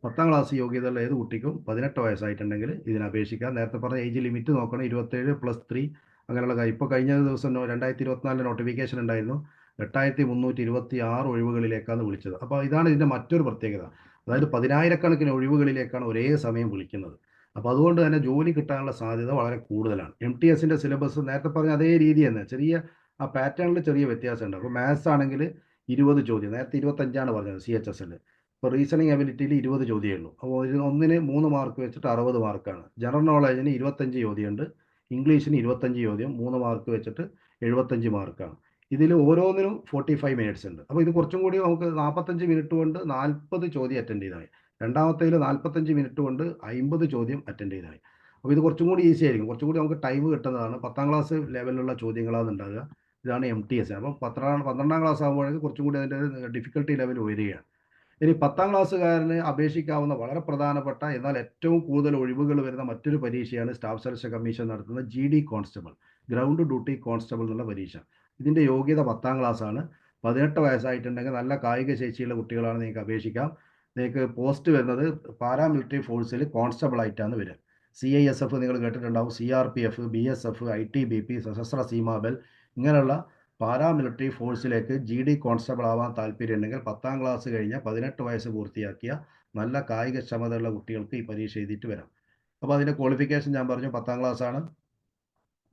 10ാം ക്ലാസ് യോഗ്യതയുള്ള ഏത് കുട്ടിക്കും 18 വയസ്സായിട്ടുണ്ടെങ്കിൽ ഇതിന് അപേക്ഷിക്കാം. നേരത്തെ പറഞ്ഞ ഏജ് ലിമിറ്റ് നോക്കണം, 27+3 അങ്ങനെയുള്ള കാര്യം. ഇപ്പോൾ കഴിഞ്ഞ ദിവസം 2024 നോട്ടിഫിക്കേഷൻ ഉണ്ടായിരുന്നു. 8326 ഒഴിവുകളിലേക്കാണ് വിളിച്ചത്. അപ്പോൾ ഇതാണ് ഇതിൻ്റെ മറ്റൊരു പ്രത്യേകത. അതായത് 10,000കണക്കിന് ഒഴിവുകളിലേക്കാണ് ഒരേ സമയം വിളിക്കുന്നത്. അപ്പോൾ അതുകൊണ്ട് തന്നെ ജോലി കിട്ടാനുള്ള സാധ്യത വളരെ കൂടുതലാണ്. MTSൻ്റെ സിലബസ് നേരത്തെ പറഞ്ഞ അതേ രീതി തന്നെ, ചെറിയ ആ പാറ്റേണിൽ ചെറിയ വ്യത്യാസമുണ്ട്. അപ്പോൾ മാത്സ് ആണെങ്കിൽ 20 ചോദ്യം, നേരത്തെ 25ആണ് പറഞ്ഞത് CHSL. ഇപ്പോൾ റീസണിങ് എബിലിറ്റിയിൽ 20 ചോദ്യമേ ഉള്ളൂ. അപ്പോൾ ഒന്നിന് 3 മാർക്ക് വെച്ചിട്ട് 60 മാർക്കാണ്. ജനറൽ നോളജിന് 25 ചോദ്യമുണ്ട്, ഇംഗ്ലീഷിന് 25 ചോദ്യം, 3 മാർക്ക് വെച്ചിട്ട് 75 മാർക്കാണ്. ഇതിൽ ഓരോന്നിനും 45 മിനിറ്റ്സ് ഉണ്ട്. അപ്പോൾ ഇത് കുറച്ചും കൂടി നമുക്ക് 45 മിനിറ്റ് കൊണ്ട് 40 ചോദ്യം അറ്റൻഡ് ചെയ്താൽ രണ്ടാമത്തേതിൽ 45 മിനിറ്റ് കൊണ്ട് 50 ചോദ്യം അറ്റൻഡ് ചെയ്താൽ അപ്പോൾ ഇത് കുറച്ചും കൂടി ഈസി ആയിരിക്കും. കുറച്ചും കൂടി നമുക്ക് ടൈം കിട്ടുന്നതാണ്. 10ാം ക്ലാസ് ലെവലിലുള്ള ചോദ്യങ്ങളാണ് ഉണ്ടാകുക. ഇതാണ് MTS. അപ്പം 12ാം ക്ലാസ് ആകുമ്പോഴേക്കും കുറച്ചും കൂടി അതിൻ്റെ ഡിഫിക്കൽട്ടി ലെവൽ ഉയരുകയാണ്. ഇനി 10ാം ക്ലാസ്സുകാരന് അപേക്ഷിക്കാവുന്ന വളരെ പ്രധാനപ്പെട്ട എന്നാൽ ഏറ്റവും കൂടുതൽ ഒഴിവുകൾ വരുന്ന മറ്റൊരു പരീക്ഷയാണ് സ്റ്റാഫ് സെലക്ഷൻ കമ്മീഷൻ നടത്തുന്ന GD constable, ground duty constable എന്നുള്ള പരീക്ഷ. ഇതിൻ്റെ യോഗ്യത 10ാം ക്ലാസ്സാണ്. 18 വയസ്സായിട്ടുണ്ടെങ്കിൽ നല്ല കായിക ശേഷിയുള്ള കുട്ടികളാണ് നിങ്ങൾക്ക് അപേക്ഷിക്കാം. നിങ്ങൾക്ക് പോസ്റ്റ് വരുന്നത് പാരാമിലിറ്ററി ഫോഴ്സിൽ കോൺസ്റ്റബിൾ ആയിട്ടാണ് വരിക. CISF നിങ്ങൾ കേട്ടിട്ടുണ്ടാവും, CRPF, BSF, ITBP, സശസ്ത്ര സീമാബൽ ഇങ്ങനെയുള്ള പാരാമിലിറ്ററി ഫോഴ്സിലേക്ക് GD കോൺസ്റ്റബിൾ ആവാൻ താല്പര്യമുണ്ടെങ്കിൽ 10ാം ക്ലാസ് കഴിഞ്ഞ 18 വയസ്സ് പൂർത്തിയാക്കിയ നല്ല കായിക ക്ഷമതയുള്ള കുട്ടികൾക്ക് ഈ പരീക്ഷ എഴുതിയിട്ട് വരാം. അപ്പോൾ അതിൻ്റെ ക്വാളിഫിക്കേഷൻ ഞാൻ പറഞ്ഞു 10ാം ക്ലാസ്സാണ്.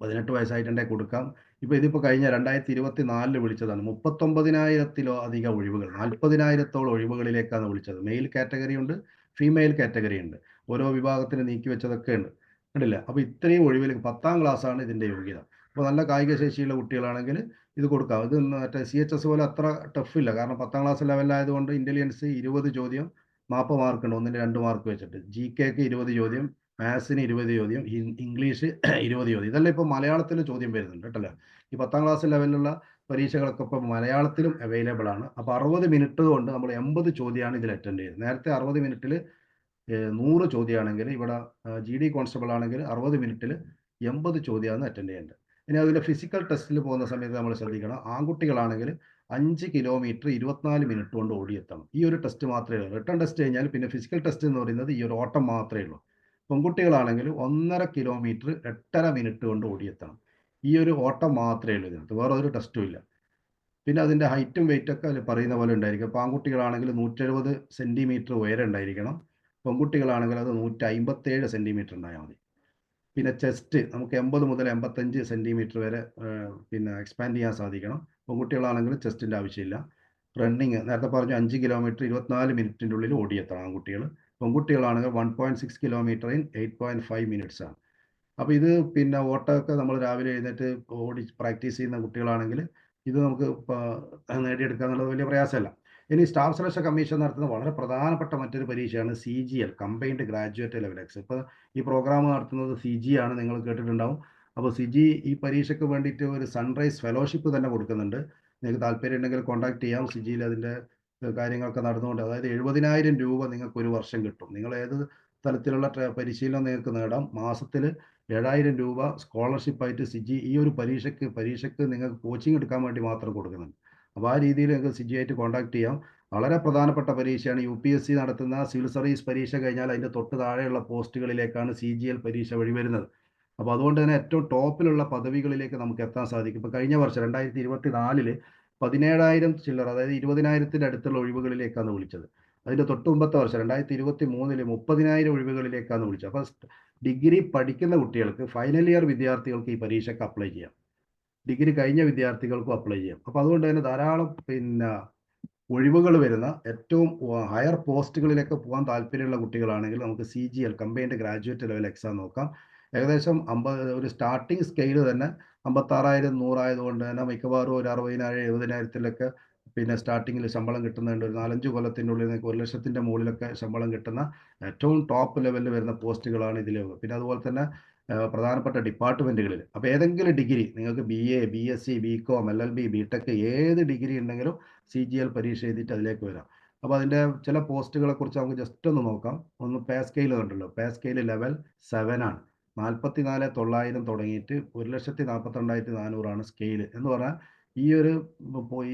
18 വയസ്സായിട്ടുണ്ടെങ്കിൽ കൊടുക്കാം. ഇപ്പോൾ ഇതിപ്പോൾ കഴിഞ്ഞ 2024 വിളിച്ചതാണ്. 39,000 അധികം ഒഴിവുകൾ, 40,000 ഒഴിവുകളിലേക്കാണ് വിളിച്ചത്. മെയിൽ കാറ്റഗറി ഉണ്ട്, ഫീമെയിൽ കാറ്റഗറി ഉണ്ട്. ഓരോ വിഭാഗത്തിന് നീക്കി വെച്ചതൊക്കെ ഉണ്ട്, കണ്ടില്ല. അപ്പോൾ ഇത്രയും ഒഴിവിൽ 10ാം ക്ലാസ്സാണ് ഇതിൻ്റെ യോഗ്യത. അപ്പോൾ നല്ല കായിക ശേഷിയുള്ള കുട്ടികളാണെങ്കിൽ ഇത് കൊടുക്കാം. ഇത് മറ്റേ CHS പോലെ അത്ര ടഫില്ല. കാരണം 10ാം ക്ലാസ് ലെവലിലായതുകൊണ്ട് ഇൻ്റലിജൻസ് 20 ചോദ്യം 40 മാർക്കുണ്ട്, ഒന്നിന് 2 മാർക്ക് വെച്ചിട്ട്. GKക്ക് 20 ചോദ്യം, മാത്സിന് 20 ചോദ്യം, ഇംഗ്ലീഷ് 20 ചോദ്യം. ഇതെല്ലാം ഇപ്പോൾ മലയാളത്തിൽ ചോദ്യം വരുന്നുണ്ട് കേട്ടല്ലോ. ഈ 10ാം ക്ലാസ് ലെവലിലുള്ള പരീക്ഷകളൊക്കെ ഇപ്പോൾ മലയാളത്തിലും അവൈലബിൾ ആണ്. അപ്പോൾ 60 മിനിറ്റ് കൊണ്ട് നമ്മൾ 80 ചോദ്യമാണ് ഇതിൽ അറ്റൻഡ് ചെയ്യുന്നത്. നേരത്തെ 60 മിനിറ്റിൽ 100 ചോദ്യമാണെങ്കിൽ ഇവിടെ GD കോൺസ്റ്റബിൾ ആണെങ്കിൽ 60 മിനിറ്റിൽ 80 ചോദ്യമാണ് അറ്റൻഡ് ചെയ്യേണ്ടത്. ഇനി അതിൽ ഫിസിക്കൽ ടെസ്റ്റിൽ പോകുന്ന സമയത്ത് നമ്മൾ ശ്രദ്ധിക്കണം. ആൺകുട്ടികളാണെങ്കിൽ 5 കിലോമീറ്റർ 24 മിനിറ്റ് കൊണ്ട് ഓടിയെത്തണം. ഈ ഒരു ടെസ്റ്റ് മാത്രമേ ഉള്ളൂ. റിട്ടൺ ടെസ്റ്റ് കഴിഞ്ഞാൽ പിന്നെ ഫിസിക്കൽ ടെസ്റ്റ് എന്ന് പറയുന്നത് ഈ ഒരു ഓട്ടം മാത്രമേ ഉള്ളൂ. പെൺകുട്ടികളാണെങ്കിൽ 1.5 കിലോമീറ്റർ 8.5 മിനിറ്റ് കൊണ്ട് ഓടിയെത്തണം. ഈ ഒരു ഓട്ടം മാത്രമേ ഉള്ളൂ ഇതിനകത്ത്, വേറെ ഒരു ടെസ്റ്റും ഇല്ല. പിന്നെ അതിൻ്റെ ഹൈറ്റും വെയിറ്റൊക്കെ അതിൽ പറയുന്ന പോലെ ഉണ്ടായിരിക്കും. അപ്പോൾ ആൺകുട്ടികളാണെങ്കിൽ 170 സെൻറ്റിമീറ്റർ ഉയരം ഉണ്ടായിരിക്കണം. പെൺകുട്ടികളാണെങ്കിൽ അത് 157 സെൻറ്റിമീറ്റർ ഉണ്ടായാൽ മതി. പിന്നെ ചെസ്റ്റ് നമുക്ക് 80 മുതൽ 85 സെൻറ്റിമീറ്റർ വരെ പിന്നെ എക്സ്പാൻഡ് ചെയ്യാൻ സാധിക്കണം. പെൺകുട്ടികളാണെങ്കിൽ ചെസ്റ്റിൻ്റെ ആവശ്യമില്ല. റണ്ണിങ് നേരത്തെ പറഞ്ഞു 5 കിലോമീറ്റർ 24 മിനിറ്റിൻ്റെ ഉള്ളിൽ ഓടിയെത്തണം ആൺകുട്ടികൾ. പെൺകുട്ടികളാണെങ്കിൽ 1.6 കിലോമീറ്റർ ഇൻ 8.5 മിനിറ്റ്സ് ആണ്. അപ്പോൾ ഇത് പിന്നെ ഓട്ടമൊക്കെ നമ്മൾ രാവിലെ എഴുന്നേറ്റ് ഓടി പ്രാക്ടീസ് ചെയ്യുന്ന കുട്ടികളാണെങ്കിൽ ഇത് നമുക്ക് നേടിയെടുക്കുക എന്നുള്ളത് വലിയ പ്രയാസമല്ല. ഇനി സ്റ്റാഫ് സെലക്ഷൻ കമ്മീഷൻ നടത്തുന്ന വളരെ പ്രധാനപ്പെട്ട മറ്റൊരു പരീക്ഷയാണ് CGL, combined graduate level exam. ഇപ്പോൾ ഈ പ്രോഗ്രാം നടത്തുന്നത് CG ആണ്, നിങ്ങൾ കേട്ടിട്ടുണ്ടാവും. അപ്പോൾ CG ഈ പരീക്ഷയ്ക്ക് വേണ്ടിയിട്ട് ഒരു സൺറൈസ് ഫെലോഷിപ്പ് തന്നെ കൊടുക്കുന്നുണ്ട്. നിങ്ങൾക്ക് താല്പര്യം ഉണ്ടെങ്കിൽ കോൺടാക്ട് ചെയ്യാം. CGയിൽ അതിൻ്റെ കാര്യങ്ങളൊക്കെ നടന്നുകൊണ്ട്, അതായത് 70,000 രൂപ നിങ്ങൾക്ക് ഒരു വർഷം കിട്ടും. നിങ്ങൾ ഏത് തലത്തിലുള്ള പരിശീലനം നിങ്ങൾക്ക് നേടാം. മാസത്തിൽ 7,000 രൂപ സ്കോളർഷിപ്പായിട്ട് CG ഈ ഒരു പരീക്ഷയ്ക്ക് നിങ്ങൾക്ക് കോച്ചിങ് എടുക്കാൻ വേണ്ടി മാത്രം കൊടുക്കുന്നുണ്ട്. അപ്പോൾ ആ രീതിയിൽ നിങ്ങൾക്ക് CG ആയിട്ട് കോൺടാക്ട് ചെയ്യാം. വളരെ പ്രധാനപ്പെട്ട പരീക്ഷയാണ്. UPSC നടത്തുന്ന സിവിൽ സർവീസ് പരീക്ഷ കഴിഞ്ഞാൽ അതിൻ്റെ തൊട്ട് താഴെയുള്ള പോസ്റ്റുകളിലേക്കാണ് CGL പരീക്ഷ വഴി വരുന്നത്. അപ്പോൾ അതുകൊണ്ട് തന്നെ ഏറ്റവും ടോപ്പിലുള്ള പദവികളിലേക്ക് നമുക്ക് എത്താൻ സാധിക്കും. ഇപ്പോൾ കഴിഞ്ഞ വർഷം 2024 17,000 ചില്ലറ, അതായത് 20,000 അടുത്തുള്ള ഒഴിവുകളിലേക്കാണ് വിളിച്ചത്. അതിൻ്റെ തൊട്ട് മുമ്പത്തെ വർഷം 2023 30,000 ഒഴിവുകളിലേക്കാണ് വിളിച്ചത്. അപ്പോൾ ഡിഗ്രി പഠിക്കുന്ന കുട്ടികൾക്ക്, ഫൈനൽ ഇയർ വിദ്യാർത്ഥികൾക്ക് ഈ പരീക്ഷയ്ക്ക് അപ്ലൈ ചെയ്യാം. ഡിഗ്രി കഴിഞ്ഞ വിദ്യാർത്ഥികൾക്കും അപ്ലൈ ചെയ്യാം. അപ്പോൾ അതുകൊണ്ട് തന്നെ ധാരാളം പിന്നെ ഒഴിവുകൾ വരുന്ന ഏറ്റവും ഹയർ പോസ്റ്റുകളിലേക്ക് പോകാൻ താല്പര്യമുള്ള കുട്ടികളാണെങ്കിൽ നമുക്ക് CGL, combined graduate level exam നോക്കാം. ഏകദേശം ഒരു സ്റ്റാർട്ടിംഗ് സ്കെയിൽ തന്നെ 56,000 100 ആയതുകൊണ്ട് തന്നെ മിക്കവാറും ഒരു 60,000 70,000 പിന്നെ സ്റ്റാർട്ടിങ്ങിൽ ശമ്പളം കിട്ടുന്നുണ്ട്. ഒരു 4-5 കൊല്ലത്തിനുള്ളിൽ 1,00,000 മുകളിലൊക്കെ ശമ്പളം കിട്ടുന്ന ഏറ്റവും ടോപ്പ് ലെവലിൽ വരുന്ന പോസ്റ്റുകളാണ് ഇതിൽ. പിന്നെ അതുപോലെ തന്നെ പ്രധാനപ്പെട്ട ഡിപ്പാർട്ട്മെൻറ്റുകളിൽ. അപ്പോൾ ഏതെങ്കിലും ഡിഗ്രി നിങ്ങൾക്ക് BA, BSc, BCom, LLB, BTech ഏത് ഡിഗ്രി ഉണ്ടെങ്കിലും CGL പരീക്ഷ എഴുതിയിട്ട് അതിലേക്ക് വരാം. അപ്പോൾ അതിൻ്റെ ചില പോസ്റ്റുകളെ കുറിച്ച് നമുക്ക് ജസ്റ്റ് ഒന്ന് നോക്കാം. ഒന്ന് പേ സ്കെയിൽ കണ്ടല്ലോ. പേ സ്കെയിൽ ലെവൽ 7 ആണ്. 44,900 തുടങ്ങിയിട്ട് 1,42,400 ആണ് സ്കെയിൽ. എന്ന് പറഞ്ഞാൽ ഈ ഒരു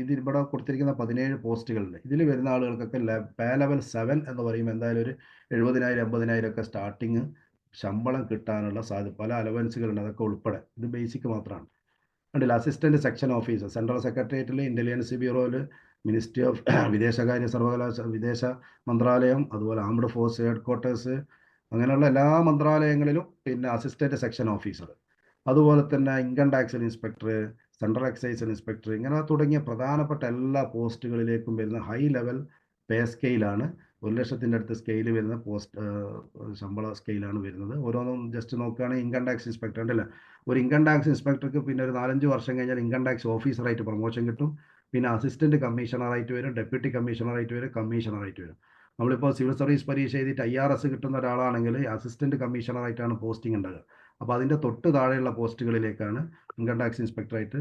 ഇതിൽ ഇവിടെ കൊടുത്തിരിക്കുന്ന 17 പോസ്റ്റുകളുണ്ട്. ഇതിൽ വരുന്ന ആളുകൾക്കൊക്കെ പേ ലെവൽ 7 എന്ന് പറയുമ്പോൾ എന്തായാലും ഒരു 70,000 80,000 ഒക്കെ സ്റ്റാർട്ടിങ് ശമ്പളം കിട്ടാനുള്ള സാധ്യത, പല അലവൻസുകളുണ്ട്, അതൊക്കെ ഉൾപ്പെടെ. ഇത് ബേസിക് മാത്രമാണ്. കണ്ടില്ല, അസിസ്റ്റന്റ് സെക്ഷൻ ഓഫീസർ, സെൻട്രൽ സെക്രട്ടേറിയറ്റിൽ, ഇന്റലിജൻസ് ബ്യൂറോയിൽ, മിനിസ്ട്രി ഓഫ് വിദേശകാര്യ സർവകലാശാല, വിദേശ മന്ത്രാലയം, അതുപോലെ ആംഡ് ഫോഴ്സ് ഹെഡ് ക്വാർട്ടേഴ്സ്, അങ്ങനെയുള്ള എല്ലാ മന്ത്രാലയങ്ങളിലും പിന്നെ അസിസ്റ്റന്റ് സെക്ഷൻ ഓഫീസർ, അതുപോലെ തന്നെ income tax inspector, central excise inspector, ഇങ്ങനെ തുടങ്ങിയ പ്രധാനപ്പെട്ട എല്ലാ പോസ്റ്റുകളിലേക്കും വരുന്ന ഹൈ ലെവൽ പേ സ്കെയിലാണ് 1,00,000-ൻ്റെ അടുത്ത് സ്കെയിൽ വരുന്ന ശമ്പള സ്കെയിലാണ് വരുന്നത്. ഓരോന്നും ജസ്റ്റ് നോക്കുകയാണെങ്കിൽ ഇൻകം ടാക്സ് ഇൻസ്പെക്ടർ ഉണ്ടല്ലോ. ഒരു ഇൻകം ടാക്സ് ഇൻസ്പെക്ടർക്ക് പിന്നെ ഒരു 4-5 വർഷം കഴിഞ്ഞാൽ ഇൻകം ടാക്സ് ഓഫീസറായിട്ട് പ്രൊമോഷൻ കിട്ടും. പിന്നെ അസിസ്റ്റന്റ് കമ്മീഷണറായിട്ട് വരും, ഡെപ്യൂട്ടി കമ്മീഷണറായിട്ട് വരും, കമ്മീഷണറായിട്ട് വരും. നമ്മളിപ്പോൾ സിവിൽ സർവീസ് പരീക്ഷ എഴുതിയിട്ട് IRS കിട്ടുന്ന ഒരാളാണെങ്കിൽ അസിസ്റ്റന്റ് കമ്മീഷണറായിട്ടാണ് പോസ്റ്റിംഗ് ഉണ്ടാകുക. അപ്പോൾ അതിൻ്റെ തൊട്ട് താഴെയുള്ള പോസ്റ്റുകളിലേക്കാണ് ഇൻകം ടാക്സ് ഇൻസ്പെക്ടറായിട്ട്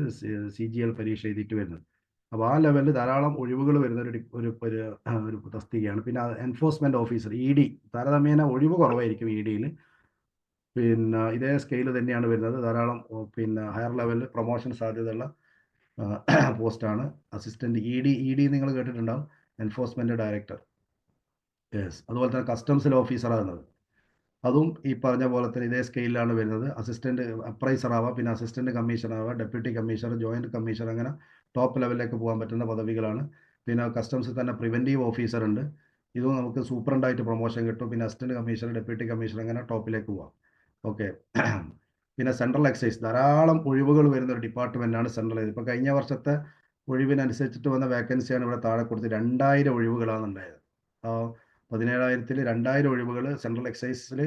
CGL പരീക്ഷ എഴുതിയിട്ട് വരുന്നത്. അപ്പോൾ ആ ലെവലിൽ ധാരാളം ഒഴിവുകൾ വരുന്ന ഒരു തസ്തികയാണ്. പിന്നെ എൻഫോഴ്സ്മെന്റ് ഓഫീസർ ED, താരതമ്യേന ഒഴിവ് കുറവായിരിക്കും EDയിൽ. പിന്നെ ഇതേ സ്കെയിൽ തന്നെയാണ് വരുന്നത്. ധാരാളം പിന്നെ ഹയർ ലെവലിൽ പ്രൊമോഷൻ സാധ്യതയുള്ള പോസ്റ്റാണ് അസിസ്റ്റന്റ് ED നിങ്ങൾ കേട്ടിട്ടുണ്ടാവും, എൻഫോഴ്സ്മെന്റ് ഡയറക്ടർ. യെസ്. അതുപോലെ തന്നെ കസ്റ്റംസിൽ ഓഫീസറാകുന്നത് അതും ഈ പറഞ്ഞ പോലെ തന്നെ ഇതേ സ്കെയിലാണ് വരുന്നത്. അസിസ്റ്റന്റ് അപ്രൈസർ ആവാം, പിന്നെ അസിസ്റ്റന്റ് കമ്മീഷണർ ആവാം, ഡെപ്യൂട്ടി കമ്മീഷണർ, ജോയിന്റ് കമ്മീഷണർ, അങ്ങനെ ടോപ്പ് ലെവലിലേക്ക് പോകാൻ പറ്റുന്ന പദവികളാണ്. പിന്നെ കസ്റ്റംസിൽ തന്നെ പ്രിവെന്റീവ് ഓഫീസർ ഉണ്ട്. ഇതും നമുക്ക് സൂപ്രണ്ടായിട്ട് പ്രൊമോഷൻ കിട്ടും. പിന്നെ അസിസ്റ്റന്റ് കമ്മീഷണർ, ഡെപ്യൂട്ടി കമ്മീഷണർ, അങ്ങനെ ടോപ്പിലേക്ക് പോവാം. ഓക്കെ. പിന്നെ സെൻട്രൽ എക്സൈസ്, ധാരാളം ഒഴിവുകൾ വരുന്ന ഒരു ഡിപ്പാർട്ട്മെന്റാണ് സെൻട്രൽ. ഇപ്പോൾ കഴിഞ്ഞ വർഷത്തെ ഒഴിവിനനുസരിച്ചിട്ട് വന്ന വേക്കൻസിയാണ് ഇവിടെ താഴെ കൊടുത്ത് 2000 ഒഴിവുകളാണ് ഉണ്ടായത്. 17,000-ൽ 2000 ഒഴിവുകൾ സെൻട്രൽ എക്സൈസിൽ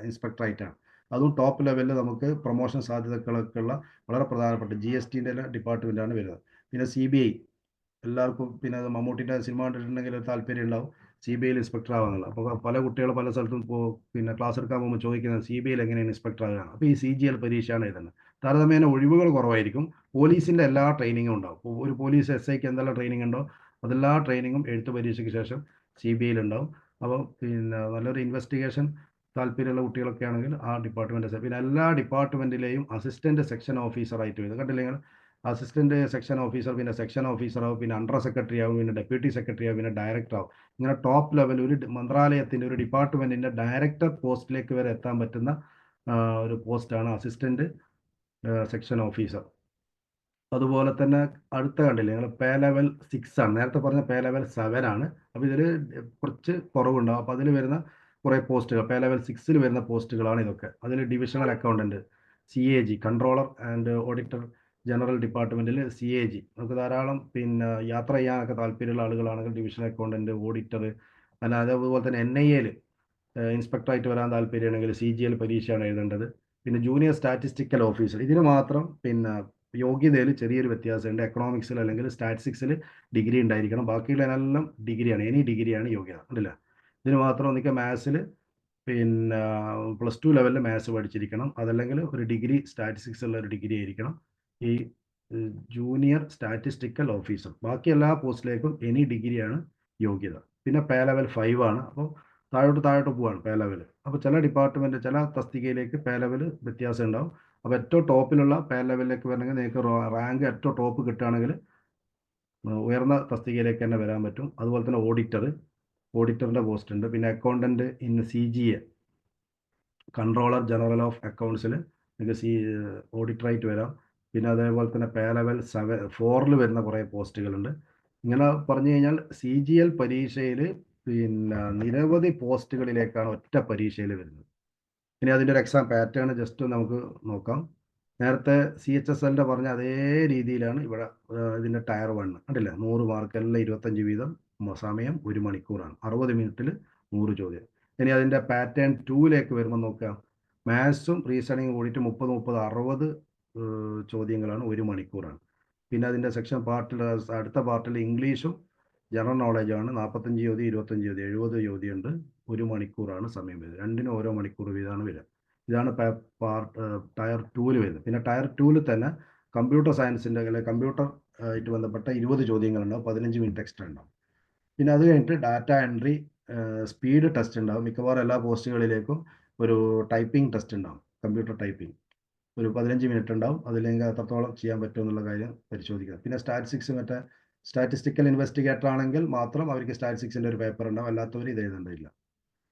ഇൻസ്പെക്ടറായിട്ടാണ്. അതും ടോപ്പ് ലെവലിൽ നമുക്ക് പ്രൊമോഷൻ സാധ്യതകളൊക്കെ ഉള്ള വളരെ പ്രധാനപ്പെട്ട GSTൻ്റെ ഡിപ്പാർട്ട്മെൻറ്റാണ് വരുന്നത്. പിന്നെ CBI, എല്ലാവർക്കും പിന്നെ അത് മമ്മൂട്ടിൻ്റെ സിനിമ കണ്ടിട്ടുണ്ടെങ്കിൽ ഒരു താല്പര്യം ഉണ്ടാവും CBIയിൽ ഇൻസ്പെക്ടർ ആവാന്നുള്ളത്. അപ്പോൾ പല കുട്ടികൾ പല സ്ഥലത്തും പിന്നെ ക്ലാസ് എടുക്കാൻ പോകുമ്പോൾ ചോദിക്കുന്നത് CBIയിൽ എങ്ങനെയാണ് ഇൻസ്പെക്ടർ ആകുക. അപ്പോൾ ഈ CGL പരീക്ഷയാണ് എഴുതുന്നത്. താരതമ്യേന ഒഴിവുകൾ കുറവായിരിക്കും. പോലീസിൻ്റെ എല്ലാ ട്രെയിനിങ്ങും ഉണ്ടാവും. ഒരു പോലീസ് SIക്ക് എന്തെല്ലാം ട്രെയിനിങ് ഉണ്ടോ അതെല്ലാ ട്രെയിനിങ്ങും എഴുത്ത് പരീക്ഷയ്ക്ക് ശേഷം CBIയിൽ ഉണ്ടാവും. അപ്പോൾ പിന്നെ നല്ലൊരു ഇൻവെസ്റ്റിഗേഷൻ താല്പര്യമുള്ള കുട്ടികളൊക്കെ ആണെങ്കിൽ ആ ഡിപ്പാർട്ട്മെൻറ്റ്. പിന്നെ എല്ലാ ഡിപ്പാർട്ട്മെൻറ്റിലെയും അസിസ്റ്റൻറ്റ് സെക്ഷൻ ഓഫീസറായിട്ട് വരും. കണ്ടില്ലേ നിങ്ങൾ? അസിസ്റ്റൻറ്റ് സെക്ഷൻ ഓഫീസർ, പിന്നെ സെക്ഷൻ ഓഫീസറാവും, പിന്നെ അണ്ടർ സെക്രട്ടറി ആവും, പിന്നെ ഡെപ്യൂട്ടി സെക്രട്ടറി ആവും, പിന്നെ ഡയറക്ടർ ആവും. ഇങ്ങനെ ടോപ്പ് ലെവൽ ഒരു മന്ത്രാലയത്തിൻ്റെ ഒരു ഡിപ്പാർട്ട്മെൻറ്റിൻ്റെ ഡയറക്ടർ പോസ്റ്റിലേക്ക് വരെ എത്താൻ പറ്റുന്ന ഒരു പോസ്റ്റാണ് അസിസ്റ്റൻറ്റ് സെക്ഷൻ ഓഫീസർ. അതുപോലെ തന്നെ അടുത്ത കണ്ടില്ലേ നിങ്ങൾ, പേ ലെവൽ 6 ആണ്. നേരത്തെ പറഞ്ഞ പേ ലെവൽ 7 ആണ്. അപ്പോൾ ഇതിൽ കുറച്ച് കുറവുണ്ടാവും. അപ്പോൾ അതിൽ വരുന്ന കുറേ പോസ്റ്റുകൾ പേ ലെവൽ 6ൽ വരുന്ന പോസ്റ്റുകളാണ് ഇതൊക്കെ. അതിൽ divisional accountant, CAG, controller and auditor general ഡിപ്പാർട്ട്മെൻറ്റിൽ CAG. നമുക്ക് ധാരാളം പിന്നെ യാത്ര ചെയ്യാനൊക്കെ താല്പര്യമുള്ള ആളുകളാണെങ്കിൽ ഡിവിഷണൽ അക്കൗണ്ടൻറ്റ്, ഓഡിറ്റർ, അതുപോലെ തന്നെ NIAയിൽ ഇൻസ്പെക്ടറായിട്ട് വരാൻ താല്പര്യമാണെങ്കിൽ CGL പരീക്ഷയാണ് എഴുതേണ്ടത്. പിന്നെ ജൂനിയർ സ്റ്റാറ്റിസ്റ്റിക്കൽ ഓഫീസർ, ഇതിന് മാത്രം പിന്നെ യോഗ്യതയിൽ ചെറിയൊരു വ്യത്യാസമുണ്ട്. എക്കണോമിക്സിൽ അല്ലെങ്കിൽ സ്റ്റാറ്റിസ്റ്റിക്സിൽ ഡിഗ്രി ഉണ്ടായിരിക്കണം. ബാക്കിയുള്ളതിനെല്ലാം ഡിഗ്രിയാണ്, എനി ഡിഗ്രിയാണ് യോഗ്യത, ഉണ്ടല്ല. ഇതിന് മാത്രം ഒന്നിക്കുക മാത്സിൽ പിന്നെ +2 ലെവലിൽ മാത്സ് പഠിച്ചിരിക്കണം. അതല്ലെങ്കിൽ ഒരു ഡിഗ്രി സ്റ്റാറ്റിസ്റ്റിക്സ് ഉള്ള ഒരു ഡിഗ്രി ആയിരിക്കണം ഈ ജൂനിയർ സ്റ്റാറ്റിസ്റ്റിക്കൽ ഓഫീസർ. ബാക്കി എല്ലാ പോസ്റ്റിലേക്കും എനി ഡിഗ്രിയാണ് യോഗ്യത. പിന്നെ പേ ലെവൽ 5 ആണ്. അപ്പോൾ താഴോട്ട് പോവാണ് പേ ലെവൽ. അപ്പോൾ ചില ഡിപ്പാർട്ട്മെൻറ്റ് ചില തസ്തികയിലേക്ക് പേ ലെവൽ വ്യത്യാസം ഉണ്ടാവും. അപ്പോൾ ഏറ്റവും ടോപ്പിലുള്ള പേ ലെവലിലേക്ക് വരണമെങ്കിൽ നിങ്ങൾക്ക് റാങ്ക് ഏറ്റവും ടോപ്പ് കിട്ടുകയാണെങ്കിൽ ഉയർന്ന തസ്തികയിലേക്ക് തന്നെ വരാൻ പറ്റും. അതുപോലെ തന്നെ ഓഡിറ്ററിൻ്റെ പോസ്റ്റ് ഉണ്ട്. പിന്നെ accountant in CGA, controller general of അക്കൗണ്ട്സിൽ നിങ്ങൾക്ക് ഓഡിറ്ററായിട്ട് വരാം. പിന്നെ അതേപോലെ തന്നെ പേ ലെവൽ 4ൽ വരുന്ന കുറേ പോസ്റ്റുകളുണ്ട്. ഇങ്ങനെ പറഞ്ഞു കഴിഞ്ഞാൽ CGL പരീക്ഷയിൽ പിന്നെ നിരവധി പോസ്റ്റുകളിലേക്കാണ് ഒറ്റ പരീക്ഷയിൽ വരുന്നത്. ഇനി അതിൻ്റെ ഒരു എക്സാം പാറ്റേൺ ജസ്റ്റ് നമുക്ക് നോക്കാം. നേരത്തെ CHSLൻ്റെ പറഞ്ഞ അതേ രീതിയിലാണ് ഇവിടെ ഇതിൻ്റെ ടയർ 1 കണ്ടില്ല. 100 മാർക്ക് എല്ലാം 25 വീതം, സമയം 1 മണിക്കൂറാണ്. 60 മിനിറ്റിൽ 100 ചോദ്യം. ഇനി അതിൻ്റെ പാറ്റേൺ 2ലേക്ക് വരുമ്പോൾ നോക്കാം. മാത്സും റീസണിങ് കൂടിയിട്ട് 30 60 ചോദ്യങ്ങളാണ്, 1 മണിക്കൂറാണ്. പിന്നെ അതിൻ്റെ സെക്ഷൻ പാർട്ടിൽ അടുത്ത പാർട്ടിൽ ഇംഗ്ലീഷും ജനറൽ നോളജാണ്. 45 ചോദ്യം, 25 ചോദ്യം, 70 ചോദ്യമുണ്ട്. 1 മണിക്കൂറാണ് സമയം വരുന്നത്. രണ്ടിനും ഓരോ മണിക്കൂർ വീതമാണ് വരിക. ഇതാണ് ടയർ 2ൽ വരുന്നത്. പിന്നെ ടയർ 2ൽ തന്നെ കമ്പ്യൂട്ടർ സയൻസിൻ്റെ അല്ലെങ്കിൽ കമ്പ്യൂട്ടർ ആയിട്ട് ബന്ധപ്പെട്ട 20 ചോദ്യങ്ങളുണ്ടാവും, 15 മിനിറ്റ് എക്സ്ട്രാ ഉണ്ടാവും. പിന്നെ അത് കഴിഞ്ഞിട്ട് ഡാറ്റ എൻട്രി, സ്പീഡ് ടെസ്റ്റ് ഉണ്ടാവും. മിക്കവാറും എല്ലാ പോസ്റ്റുകളിലേക്കും ഒരു ടൈപ്പിംഗ് ടെസ്റ്റ് ഉണ്ടാവും, കമ്പ്യൂട്ടർ ടൈപ്പിംഗ്. ഒരു 15 മിനിറ്റ് ഉണ്ടാവും. അതില്ലെങ്കിൽ എത്രത്തോളം ചെയ്യാൻ പറ്റുമെന്നുള്ള കാര്യം പരിശോധിക്കുക. പിന്നെ സ്റ്റാറ്റിസ്റ്റിക്കൽ ഇൻവെസ്റ്റിഗേറ്റർ ആണെങ്കിൽ മാത്രം അവർക്ക് സ്റ്റാറ്റിസ്റ്റിക്സിൻ്റെ ഒരു പേപ്പർ ഉണ്ടാവും, അല്ലാത്തവർ ഇത് എഴുതേണ്ടതില്ല.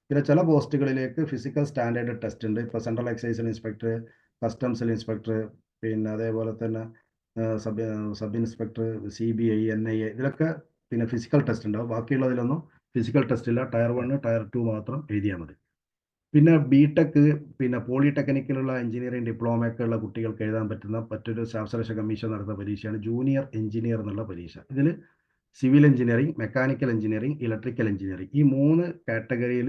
പിന്നെ ചില പോസ്റ്റുകളിലേക്ക് ഫിസിക്കൽ സ്റ്റാൻഡേർഡ് ടെസ്റ്റ് ഉണ്ട്. ഇപ്പോൾ സെൻട്രൽ എക്സൈസിൽ ഇൻസ്പെക്ടർ, കസ്റ്റംസിൽ ഇൻസ്പെക്ടർ, പിന്നെ അതേപോലെ തന്നെ സബ് ഇൻസ്പെക്ടർ, CBI, NIA, ഇതിലൊക്കെ പിന്നെ ഫിസിക്കൽ ടെസ്റ്റ് ഉണ്ടാവും. ബാക്കിയുള്ളതിലൊന്നും ഫിസിക്കൽ ടെസ്റ്റ് ഇല്ല. ടയർ 1 ടയർ 2 മാത്രം എഴുതിയാൽ മതി. പിന്നെ BTech, പിന്നെ പോളിടെക്നിക്കിലുള്ള എഞ്ചിനീയറിംഗ് ഡിപ്ലോമയൊക്കെ ഉള്ള കുട്ടികൾക്ക് എഴുതാൻ പറ്റുന്ന മറ്റൊരു സ്റ്റാഫ് സെലക്ഷൻ കമ്മീഷൻ നടത്തുന്ന പരീക്ഷയാണ് ജൂനിയർ എഞ്ചിനീയർ എന്നുള്ള പരീക്ഷ. ഇതിൽ civil engineering, mechanical engineering, electrical engineering, ഈ 3 കാറ്റഗറിയിൽ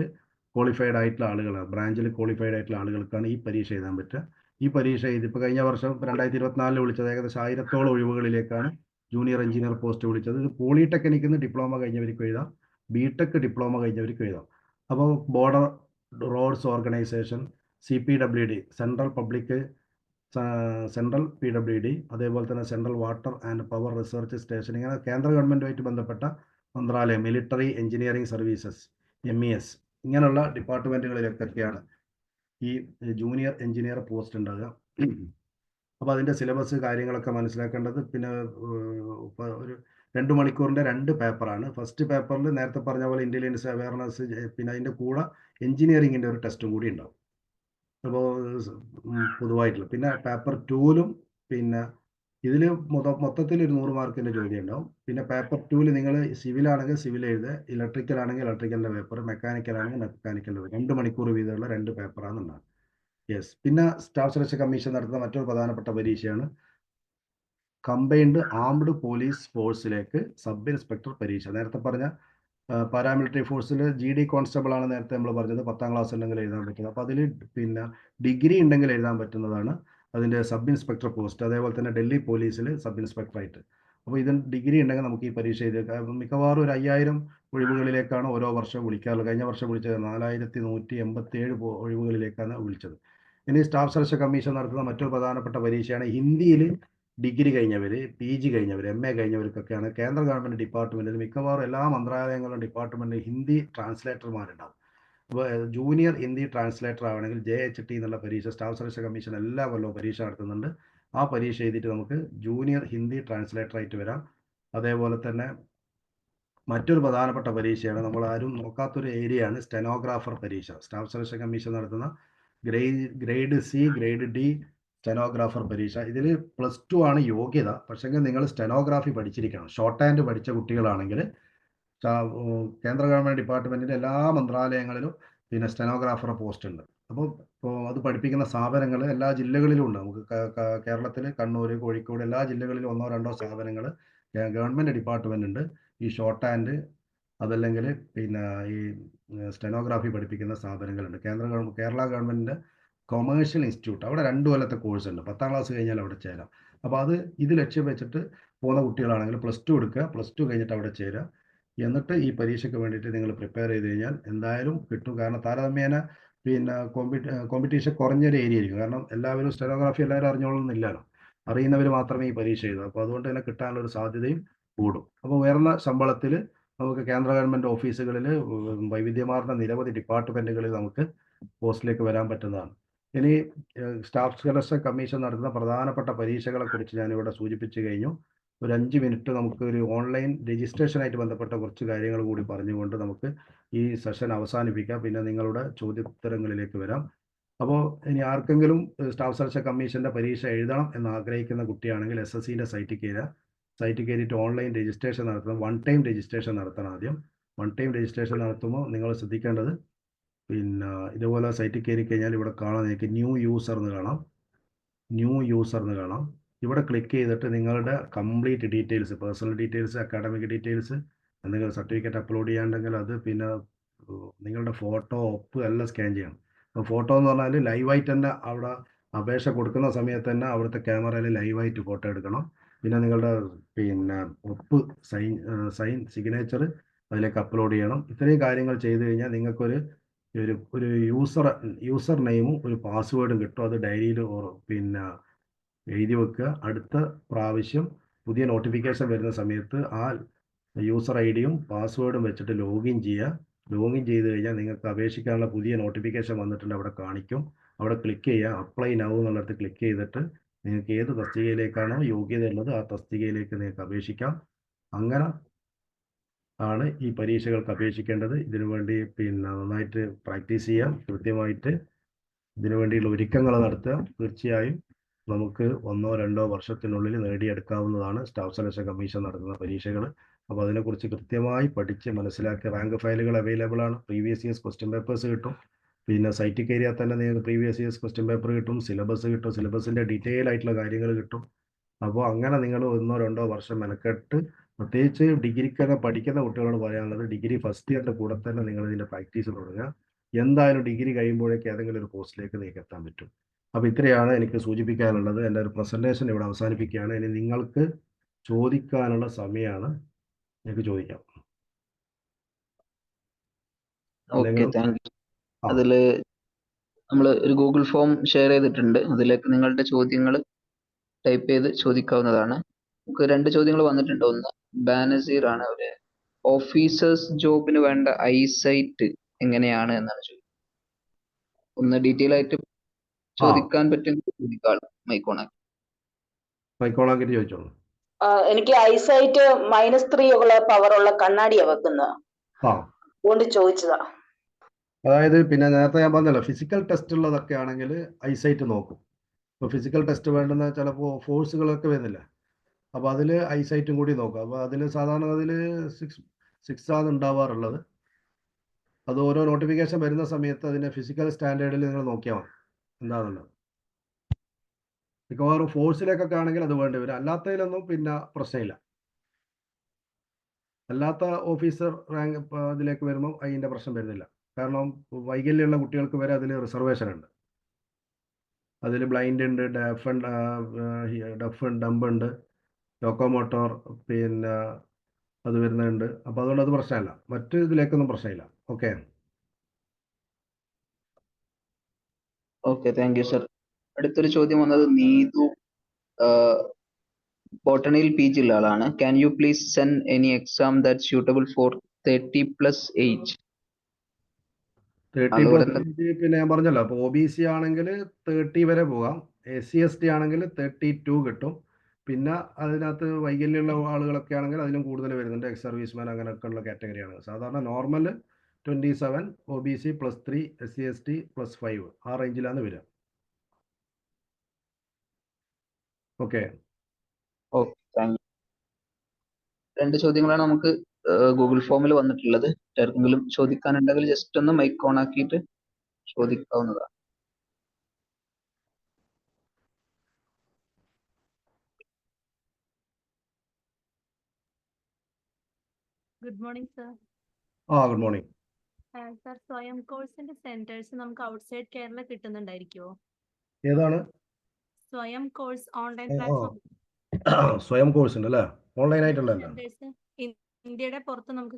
ക്വാളിഫൈഡ് ആയിട്ടുള്ള ആളുകളാണ്, ബ്രാഞ്ചിൽ ക്വാളിഫൈഡ് ആയിട്ടുള്ള ആളുകൾക്കാണ് ഈ പരീക്ഷ എഴുതാൻ പറ്റുക. ഈ പരീക്ഷ ഇതിപ്പോൾ കഴിഞ്ഞ വർഷം 2024 വിളിച്ചത് ഏകദേശം 1000ഓളം ഒഴിവുകളിലേക്കാണ് ജൂനിയർ എഞ്ചിനീയർ പോസ്റ്റ് വിളിച്ചത്. ഇത് പോളിടെക്നിക്കിൽ നിന്ന് ഡിപ്ലോമ കഴിഞ്ഞവർക്ക് എഴുതാം, ബിടെക് ഡിപ്ലോമ കഴിഞ്ഞവർക്ക് എഴുതാം. അപ്പോൾ border roads organisation, CPWD, central PWD, അതേപോലെ തന്നെ central water and power research station, ഇങ്ങനെ കേന്ദ്ര ഗവൺമെൻറ്റുമായിട്ട് ബന്ധപ്പെട്ട മന്ത്രാലയം, മിലിറ്ററി എഞ്ചിനീയറിംഗ് സർവീസസ്, MES, ഇങ്ങനെയുള്ള ഡിപ്പാർട്ട്മെൻറ്റുകളിലൊക്കെയാണ് ഈ ജൂനിയർ എഞ്ചിനീയർ പോസ്റ്റ് ഉണ്ടാകുക. അപ്പോൾ അതിൻ്റെ സിലബസ് കാര്യങ്ങളൊക്കെ മനസ്സിലാക്കേണ്ടത്, പിന്നെ ഒരു 2 മണിക്കൂറിൻ്റെ 2 പേപ്പറാണ്. ഫസ്റ്റ് പേപ്പറിൽ നേരത്തെ പറഞ്ഞ പോലെ ഇൻ്റലിജൻസ് അവയർനെസ്, പിന്നെ അതിൻ്റെ കൂടെ എഞ്ചിനീയറിങ്ങിൻ്റെ ഒരു ടെസ്റ്റും കൂടി ഉണ്ടാവും. അപ്പോൾ പൊതുവായിട്ടുള്ള, പിന്നെ പേപ്പർ 2ലും പിന്നെ ഇതിൽ മൊത്തത്തിൽ ഒരു 100 മാർക്കിൻ്റെ ജോലി ഉണ്ടാവും. പിന്നെ പേപ്പർ 2ൽ നിങ്ങൾ സിവിൽ ആണെങ്കിൽ സിവിൽ എഴുതുക, ഇലക്ട്രിക്കൽ ആണെങ്കിൽ ഇലക്ട്രിക്കലിൻ്റെ പേപ്പർ, മെക്കാനിക്കൽ ആണെങ്കിൽ മെക്കാനിക്കലിൻ്റെ 2 മണിക്കൂർ വീതമുള്ള 2 പേപ്പറാണ് ഉണ്ടാകും. യെസ്. പിന്നെ സ്റ്റാഫ് സെലക്ഷൻ കമ്മീഷൻ നടത്തുന്ന മറ്റൊരു പ്രധാനപ്പെട്ട പരീക്ഷയാണ് കമ്പൈൻഡ് ആംഡ് പോലീസ് ഫോഴ്സിലേക്ക് സബ് ഇൻസ്പെക്ടർ പരീക്ഷ. നേരത്തെ പറഞ്ഞ പാരാമിലിറ്ററി ഫോഴ്സിൽ GD കോൺസ്റ്റബിൾ ആണ് നേരത്തെ നമ്മൾ പറഞ്ഞത്, 10ാം ക്ലാസ് ഉണ്ടെങ്കിൽ എഴുതാൻ പറ്റുന്നത്. അപ്പോൾ അതിൽ പിന്നെ ഡിഗ്രി ഉണ്ടെങ്കിൽ എഴുതാൻ പറ്റുന്നതാണ് അതിൻ്റെ സബ് ഇൻസ്പെക്ടർ പോസ്റ്റ്. അതേപോലെ തന്നെ ഡൽഹി പോലീസിൽ സബ് ഇൻസ്പെക്ടറായിട്ട്. അപ്പോൾ ഇതിന് ഡിഗ്രി ഉണ്ടെങ്കിൽ നമുക്ക് ഈ പരീക്ഷ എഴുതിയേക്കാം. മിക്കവാറും ഒരു 5000 ഒഴിവുകളിലേക്കാണ് ഓരോ വർഷവും വിളിക്കാറുള്ളത്. കഴിഞ്ഞ വർഷം വിളിച്ചത് 4187 ഒഴിവുകളിലേക്കാണ് വിളിച്ചത്. ഇനി സ്റ്റാഫ് സെലക്ഷൻ കമ്മീഷൻ നടത്തുന്ന മറ്റൊരു പ്രധാനപ്പെട്ട പരീക്ഷയാണ് ഹിന്ദിയിൽ ഡിഗ്രി കഴിഞ്ഞവർ, PG കഴിഞ്ഞവർ, MA കഴിഞ്ഞവർക്കൊക്കെയാണ് കേന്ദ്ര ഗവൺമെൻറ് ഡിപ്പാർട്ട്മെൻറ്റിൽ മിക്കവാറും എല്ലാ മന്ത്രാലയങ്ങളും ഡിപ്പാർട്ട്മെൻറ്റിൽ ഹിന്ദി ട്രാൻസ്ലേറ്റർമാരുണ്ടാവും. അപ്പോൾ ജൂനിയർ ഹിന്ദി ട്രാൻസ്ലേറ്റർ ആവണമെങ്കിൽ JHT എന്നുള്ള പരീക്ഷ സ്റ്റാഫ് സെലക്ഷൻ കമ്മീഷൻ എല്ലാ കൊല്ലവും പരീക്ഷ നടത്തുന്നുണ്ട്. ആ പരീക്ഷ എഴുതിയിട്ട് നമുക്ക് ജൂനിയർ ഹിന്ദി ട്രാൻസ്ലേറ്ററായിട്ട് വരാം. അതേപോലെ തന്നെ മറ്റൊരു പ്രധാനപ്പെട്ട പരീക്ഷയാണ്, നമ്മൾ ആരും നോക്കാത്തൊരു ഏരിയയാണ് സ്റ്റെനോഗ്രാഫർ പരീക്ഷ. സ്റ്റാഫ് സെലക്ഷൻ കമ്മീഷൻ നടത്തുന്ന grade C, grade D stenographer പരീക്ഷ. ഇതിൽ +2 ആണ് യോഗ്യത. പക്ഷേങ്കിൽ നിങ്ങൾ സ്റ്റെനോഗ്രാഫി പഠിച്ചിരിക്കണം. ഷോർട്ട് ഹാൻഡ് പഠിച്ച കുട്ടികളാണെങ്കിൽ കേന്ദ്ര ഗവൺമെൻറ് ഡിപ്പാർട്ട്മെൻറ്റിൻ്റെ എല്ലാ മന്ത്രാലയങ്ങളിലും പിന്നെ സ്റ്റെനോഗ്രാഫർ പോസ്റ്റ് ഉണ്ട്. അപ്പോൾ അത് പഠിപ്പിക്കുന്ന സ്ഥാപനങ്ങൾ എല്ലാ ജില്ലകളിലും ഉണ്ട്. നമുക്ക് കേരളത്തിൽ കണ്ണൂർ, കോഴിക്കോട്, എല്ലാ ജില്ലകളിലും 1-2 സ്ഥാപനങ്ങൾ ഗവൺമെൻറ് ഡിപ്പാർട്ട്മെൻ്റ് ഉണ്ട്. ഈ ഷോർട്ട് ഹാൻഡ് അതല്ലെങ്കിൽ പിന്നെ ഈ സ്റ്റെനോഗ്രാഫി പഠിപ്പിക്കുന്ന സ്ഥാപനങ്ങളുണ്ട്. കേരള ഗവൺമെൻറ്റിൻ്റെ കൊമേഴ്ഷ്യൽ ഇൻസ്റ്റിറ്റ്യൂട്ട്, അവിടെ 2 കൊല്ലത്തെ കോഴ്സ് ഉണ്ട്. 10ാം ക്ലാസ് കഴിഞ്ഞാൽ അവിടെ ചേരാം. അപ്പോൾ ഇത് ലക്ഷ്യം വെച്ചിട്ട് പോകുന്ന കുട്ടികളാണെങ്കിൽ +2 എടുക്കുക, +2 കഴിഞ്ഞിട്ട് അവിടെ ചേരുക. എന്നിട്ട് ഈ പരീക്ഷയ്ക്ക് വേണ്ടിയിട്ട് നിങ്ങൾ പ്രിപ്പയർ ചെയ്ത് കഴിഞ്ഞാൽ എന്തായാലും കിട്ടും. കാരണം താരതമ്യേന പിന്നെ കോമ്പറ്റീഷൻ കുറഞ്ഞൊരു ഏരിയ ആയിരിക്കും. കാരണം എല്ലാവരും സ്റ്റെനോഗ്രാഫി എല്ലാവരും അറിഞ്ഞോളണമെന്നില്ലല്ലോ. അറിയുന്നവർ മാത്രമേ ഈ പരീക്ഷ എഴുതൂ. അപ്പോൾ അതുകൊണ്ട് തന്നെ കിട്ടാനുള്ള ഒരു സാധ്യതയും കൂടും. അപ്പോൾ ഉയർന്ന ശമ്പളത്തിൽ നമുക്ക് കേന്ദ്ര ഗവൺമെൻറ് ഓഫീസുകളിൽ വൈവിധ്യമാർന്ന നിരവധി ഡിപ്പാർട്ട്മെൻറ്റുകളിൽ നമുക്ക് പോസ്റ്റിലേക്ക് വരാൻ പറ്റുന്നതാണ്. ഇനി സ്റ്റാഫ് സെലക്ഷൻ കമ്മീഷൻ നടത്തുന്ന പ്രധാനപ്പെട്ട പരീക്ഷകളെക്കുറിച്ച് ഞാനിവിടെ സൂചിപ്പിച്ചു കഴിഞ്ഞു. ഒരു 5 മിനിറ്റ് നമുക്ക് ഒരു ഓൺലൈൻ രജിസ്ട്രേഷനായിട്ട് ബന്ധപ്പെട്ട കുറച്ച് കാര്യങ്ങൾ കൂടി പറഞ്ഞുകൊണ്ട് നമുക്ക് ഈ സെഷൻ അവസാനിപ്പിക്കാം. പിന്നെ നിങ്ങളുടെ ചോദ്യോത്തരങ്ങളിലേക്ക് വരാം. അപ്പോൾ ഇനി ആർക്കെങ്കിലും സ്റ്റാഫ് സെലക്ഷൻ കമ്മീഷൻ്റെ പരീക്ഷ എഴുതണം എന്ന് ആഗ്രഹിക്കുന്ന കുട്ടിയാണെങ്കിൽ SSCൻ്റെ സൈറ്റിൽ കയറിയിട്ട് ഓൺലൈൻ രജിസ്ട്രേഷൻ നടത്തണം. 1 ടൈം രജിസ്ട്രേഷൻ നടത്തണം ആദ്യം. 1 ടൈം രജിസ്ട്രേഷൻ നടത്തുമ്പോൾ നിങ്ങൾ ശ്രദ്ധിക്കേണ്ടത്, പിന്നെ ഇതുപോലെ സൈറ്റിൽ കയറി കഴിഞ്ഞാൽ ഇവിടെ കാണാൻ നിങ്ങൾക്ക് ന്യൂ യൂസർ എന്ന് കാണാം. ഇവിടെ ക്ലിക്ക് ചെയ്തിട്ട് നിങ്ങളുടെ complete details, personal details, academic details, എന്തെങ്കിലും സർട്ടിഫിക്കറ്റ് അപ്ലോഡ് ചെയ്യാണ്ടെങ്കിൽ അത്, പിന്നെ നിങ്ങളുടെ ഫോട്ടോ, ഒപ്പ് എല്ലാം സ്കാൻ ചെയ്യണം. അപ്പോൾ ഫോട്ടോ എന്ന് പറഞ്ഞാൽ ലൈവായിട്ട് തന്നെ അവിടെ അപേക്ഷ കൊടുക്കുന്ന സമയത്ത് തന്നെ അവിടുത്തെ ക്യാമറയിൽ ലൈവായിട്ട് ഫോട്ടോ എടുക്കണം. പിന്നെ നിങ്ങളുടെ പിന്നെ ഒപ്പ്, സിഗ്നേച്ചർ അതിലേക്ക് അപ്ലോഡ് ചെയ്യണം. ഇത്രയും കാര്യങ്ങൾ ചെയ്ത് കഴിഞ്ഞാൽ നിങ്ങൾക്കൊരു ഒരു യൂസർ നെയിമും ഒരു പാസ്വേഡും കിട്ടും. അത് ഡയറിയിൽ പിന്നെ എഴുതി വെക്കുക. അടുത്ത പ്രാവശ്യം പുതിയ നോട്ടിഫിക്കേഷൻ വരുന്ന സമയത്ത് ആ യൂസർ IDയും പാസ്വേഡും വെച്ചിട്ട് ലോഗിൻ ചെയ്യുക. ലോഗിൻ ചെയ്ത് കഴിഞ്ഞാൽ നിങ്ങൾക്ക് അപേക്ഷിക്കാനുള്ള പുതിയ നോട്ടിഫിക്കേഷൻ വന്നിട്ടുണ്ട്, അവിടെ കാണിക്കും. അവിടെ ക്ലിക്ക് ചെയ്യുക, അപ്ലൈ നൗ എന്നുള്ളിടത്ത് ക്ലിക്ക് ചെയ്തിട്ട് നിങ്ങൾക്ക് ഏത് തസ്തികയിലേക്കാണോ യോഗ്യത ഉള്ളത് ആ തസ്തികയിലേക്ക് നിങ്ങൾക്ക് അപേക്ഷിക്കാം. അങ്ങനെ ആണ് ഈ പരീക്ഷകൾക്ക് അപേക്ഷിക്കേണ്ടത്. ഇതിനുവേണ്ടി പിന്നെ നന്നായിട്ട് പ്രാക്ടീസ് ചെയ്യാം, കൃത്യമായിട്ട് ഇതിനുവേണ്ടിയുള്ള ഒരുക്കങ്ങൾ നടത്തുക. തീർച്ചയായും നമുക്ക് 1-2 വർഷത്തിനുള്ളിൽ നേടിയെടുക്കാവുന്നതാണ് സ്റ്റാഫ് സെലക്ഷൻ കമ്മീഷൻ നടത്തുന്ന പരീക്ഷകൾ. അപ്പോൾ അതിനെക്കുറിച്ച് കൃത്യമായി പഠിച്ച് മനസ്സിലാക്കി റാങ്ക് ഫയലുകൾ അവൈലബിൾ ആണ്. പ്രീവിയസ് ഇയേഴ്സ് ക്വസ്റ്റ്യൻ പേപ്പേഴ്സ് കിട്ടും. പിന്നെ സൈറ്റിൽ കയറിയാൽ തന്നെ നിങ്ങൾക്ക് പ്രീവിയസ് ഇയേഴ്സ് ക്വസ്റ്റ്യൻ പേപ്പർ കിട്ടും, സിലബസ് കിട്ടും, സിലബസിൻ്റെ ഡീറ്റെയിൽ ആയിട്ടുള്ള കാര്യങ്ങൾ കിട്ടും. അപ്പോൾ അങ്ങനെ നിങ്ങൾ 1-2 വർഷം മെനക്കെട്ട് പ്രത്യേകിച്ച് ഡിഗ്രിക്കൊക്കെ പഠിക്കുന്ന കുട്ടികളോട് പറയാനുള്ളത്, ഡിഗ്രി ഫസ്റ്റ് ഇയറിൻ്റെ കൂടെ തന്നെ നിങ്ങൾ ഇതിൻ്റെ പ്രാക്ടീസ് തുടങ്ങുക. എന്തായാലും ഡിഗ്രി കഴിയുമ്പോഴേക്ക് ഏതെങ്കിലും ഒരു പോസ്റ്റിലേക്ക് നിങ്ങൾക്ക് എത്താൻ പറ്റും. അപ്പോൾ ഇത്രയാണ് എനിക്ക് സൂചിപ്പിക്കാനുള്ളത്. എൻ്റെ ഒരു പ്രസൻറ്റേഷൻ ഇവിടെ അവസാനിപ്പിക്കുകയാണ്. ഇനി നിങ്ങൾക്ക് ചോദിക്കാനുള്ള സമയമാണ്. നിങ്ങൾക്ക് ചോദിക്കാം. Okay, thank U. അതിൽ നമ്മൾ ഒരു ഗൂഗിൾ ഫോം ഷെയർ ചെയ്തിട്ടുണ്ട്. അതിലേക്ക് നിങ്ങളുടെ ചോദ്യങ്ങൾ ടൈപ്പ് ചെയ്ത് ചോദിക്കാവുന്നതാണ്. നമുക്ക് 2 ചോദ്യങ്ങൾ വന്നിട്ടുണ്ട്. ഒന്ന് ബാനസീർ ആണ്. ഒരു ഓഫീസേഴ്സ് ജോബിന് വേണ്ട ഐസൈറ്റ് എങ്ങനെയാണ് എന്നാണ് ചോദിക്കുന്നത്. ഒന്ന് ഡീറ്റെയിൽ ആയിട്ട് ചോദിക്കാൻ പറ്റുമെങ്കിൽ ചോദിക്കാം. മൈക്കോണാക്കിട്ട് ചോദിച്ചോളൂ. എനിക്ക് ഐസൈറ്റ് -3 ഉള്ള പവറുള്ള കണ്ണാടിയാ വെക്കുന്നത്. അതുകൊണ്ട് ചോദിച്ചതാ. അതായത് പിന്നെ നേരത്തെ ഞാൻ പറഞ്ഞല്ലോ, ഫിസിക്കൽ ടെസ്റ്റ് ഉള്ളതൊക്കെ ആണെങ്കിൽ ഐസൈറ്റ് നോക്കും. ഇപ്പോൾ ഫിസിക്കൽ ടെസ്റ്റ് വേണ്ടുന്ന ചിലപ്പോൾ ഫോഴ്സുകളൊക്കെ വരുന്നില്ല. അപ്പോൾ അതിൽ ഐസൈറ്റും കൂടി നോക്കാം. അപ്പോൾ അതിൽ സാധാരണ അതിൽ 6 ആണ് ഉണ്ടാവാറുള്ളത്. അത് ഓരോ നോട്ടിഫിക്കേഷൻ വരുന്ന സമയത്ത് അതിൻ്റെ ഫിസിക്കൽ സ്റ്റാൻഡേർഡിൽ നിങ്ങൾ നോക്കിയാൽ മതി എന്താണെന്നുള്ളത്. മിക്കവാറും ഫോഴ്സിലേക്കൊക്കെ ആണെങ്കിൽ അത് വേണ്ടി വരും. അല്ലാത്തതിലൊന്നും പിന്നെ പ്രശ്നമില്ല. അല്ലാത്ത ഓഫീസർ റാങ്ക് അതിലേക്ക് വരുമ്പോൾ അതിൻ്റെ പ്രശ്നം വരുന്നില്ല. കാരണം വൈകല്യമുള്ള കുട്ടികൾക്ക് വരെ അതിൽ റിസർവേഷൻ ഉണ്ട്. അതിൽ ബ്ലൈൻഡ് ഉണ്ട്, ഡെഫ് ആൻഡ് ഡംബ് ഉണ്ട്, ലോക്കോമോട്ടോർ പിന്നെ അത് വരുന്നുണ്ട്. അപ്പോൾ അതുകൊണ്ട് അത് പ്രശ്നമല്ല. മറ്റു ഇതിലേക്കൊന്നും പ്രശ്നമില്ല. Okay, thank you sir. അടുത്തൊരു ചോദ്യം വന്നത് നീതു, ബോട്ടണിയിൽ PG ഉള്ള ആളാണ്. Can you please send any exam that suitable for 30+ age? 30+ പിന്നെ ഞാൻ പറഞ്ഞല്ലോ, അപ്പോൾ OBC ആണെങ്കിൽ 30 വരെ പോകാം. SC/ST ആണെങ്കിൽ 32 കിട്ടും. പിന്നെ അതിനകത്ത് വൈകല്യമുള്ള ആളുകളൊക്കെ ആണെങ്കിൽ അതിലും കൂടുതൽ വരുന്നുണ്ട്. എക്സ് സർവീസ്മാൻ അങ്ങനെയൊക്കെ ഉള്ള കാറ്റഗറിയാണ്. സാധാരണ നോർമൽ 27, OBC +3, SC/ST +5 ആ റേഞ്ചിലാണ് വരിക. Okay, thank U. 2 ചോദ്യങ്ങളാണ് നമുക്ക് ഗൂഗിൾ ഫോമിൽ വന്നിട്ടുള്ളത്. ആർക്കെങ്കിലും ചോദിക്കാനുണ്ടെങ്കിൽ ജസ്റ്റ് ഒന്ന് മൈക്ക് ഓൺ ആക്കിയിട്ട് ചോദിക്കാവുന്നതാണ്. Good morning sir. Good morning. Sir, Swayam കോഴ്സിന്റെ സെന്റേഴ്സ് നമുക്ക് ഔട്ട്സൈഡ് കേരള കിട്ടുന്നുണ്ടായിരിക്കുമോ? ഏതാണ് Swayam course online platform? Swayam course ഉണ്ട് അല്ലേ? ഓൺലൈൻ ആയിട്ടുള്ളതല്ല. ഇന്ത്യയുടെ പുറത്ത് നമുക്ക്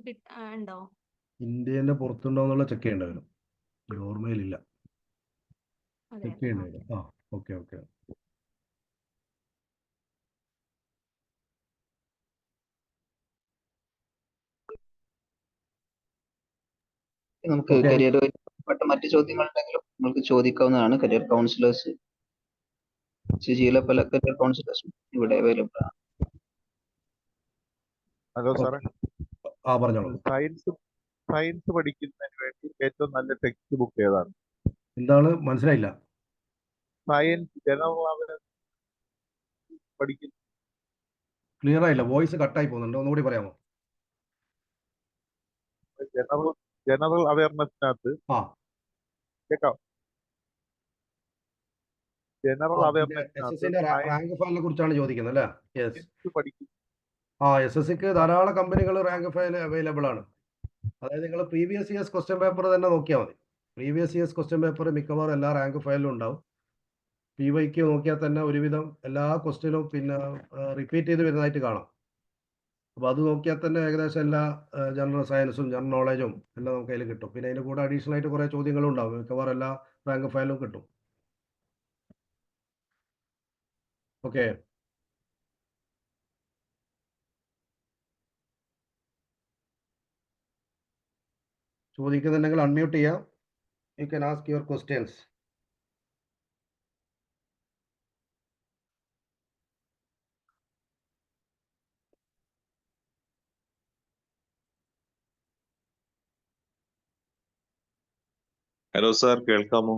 ഉണ്ടോ? ഇന്ത്യന്റെ പുറത്തുണ്ടോ എന്നുള്ള ചെക്ക് ചെയ്യേണ്ടി വരും. ഓർമ്മയിലില്ല. ചെക്ക് ചെയ്യേണ്ടി വരും. ഓക്കെ. നമുക്ക് കരിയറുമായി ബന്ധപ്പെട്ട മറ്റു ചോദ്യങ്ങൾ ഉണ്ടെങ്കിലും നമുക്ക് ചോദിക്കാവുന്നതാണ്. കരിയർ കൗൺസിലേഴ്സ്, ജില്ലയിലെ പല കരിയർ കൗൺസിലേഴ്സും ഇവിടെ അവൈലബിൾ ആണ്. ഹലോ സാറേ. പറഞ്ഞോളൂ. സയൻസ് പഠിക്കുന്നതിന് വേണ്ടി ഏറ്റവും നല്ല ടെക്സ്റ്റ് ബുക്ക് ഏതാണ്? എന്താണ് മനസ്സിലായില്ല? സയൻസ് ജനറൽ പഠിക്കുന്ന. ക്ലിയർ ആയില്ല, വോയിസ് കട്ടായി പോകുന്നുണ്ട്. ഒന്നുകൂടി പറയാമോ? ജനറൽ അവയർനെസ്സിനകത്ത് കേൾക്കാം. ജനറൽ അവയർനെസ്സിനകത്ത് റാങ്ക് ഫയലിനെ കുറിച്ചാണ് ചോദിക്കുന്നത് അല്ലേ? പഠിക്കും. SSCക്ക് ധാരാളം കമ്പനികൾ റാങ്ക് ഫയൽ അവൈലബിൾ ആണ്. അതായത് നിങ്ങൾ പ്രീവിയസ് ഇയേഴ്സ് ക്വസ്റ്റ്യൻ പേപ്പർ തന്നെ നോക്കിയാൽ മതി. പ്രീവിയസ് ഇയേഴ്സ് ക്വസ്റ്റ്യൻ പേപ്പർ മിക്കവാറും എല്ലാ റാങ്ക് ഫയലിലും ഉണ്ടാവും. PYQ നോക്കിയാൽ തന്നെ ഒരുവിധം എല്ലാ ക്വസ്റ്റ്യനും പിന്നെ റിപ്പീറ്റ് ചെയ്ത് വരുന്നതായിട്ട് കാണാം. അപ്പോൾ അത് നോക്കിയാൽ തന്നെ ഏകദേശം എല്ലാ ജനറൽ സയൻസും ജനറൽ നോളജും എല്ലാം നമുക്ക് അതിൽ കിട്ടും. പിന്നെ അതിന് കൂടെ അഡീഷണൽ ആയിട്ട് കുറേ ചോദ്യങ്ങളും ഉണ്ടാവും. മിക്കവാറും എല്ലാ റാങ്ക് ഫയലും കിട്ടും. ഓക്കെ, ചോദിക്കുന്നുണ്ടെങ്കിൽ അൺമ്യൂട്ട് ചെയ്യാം. You can ask your questions. Hello sir, കേൾക്കാമോ?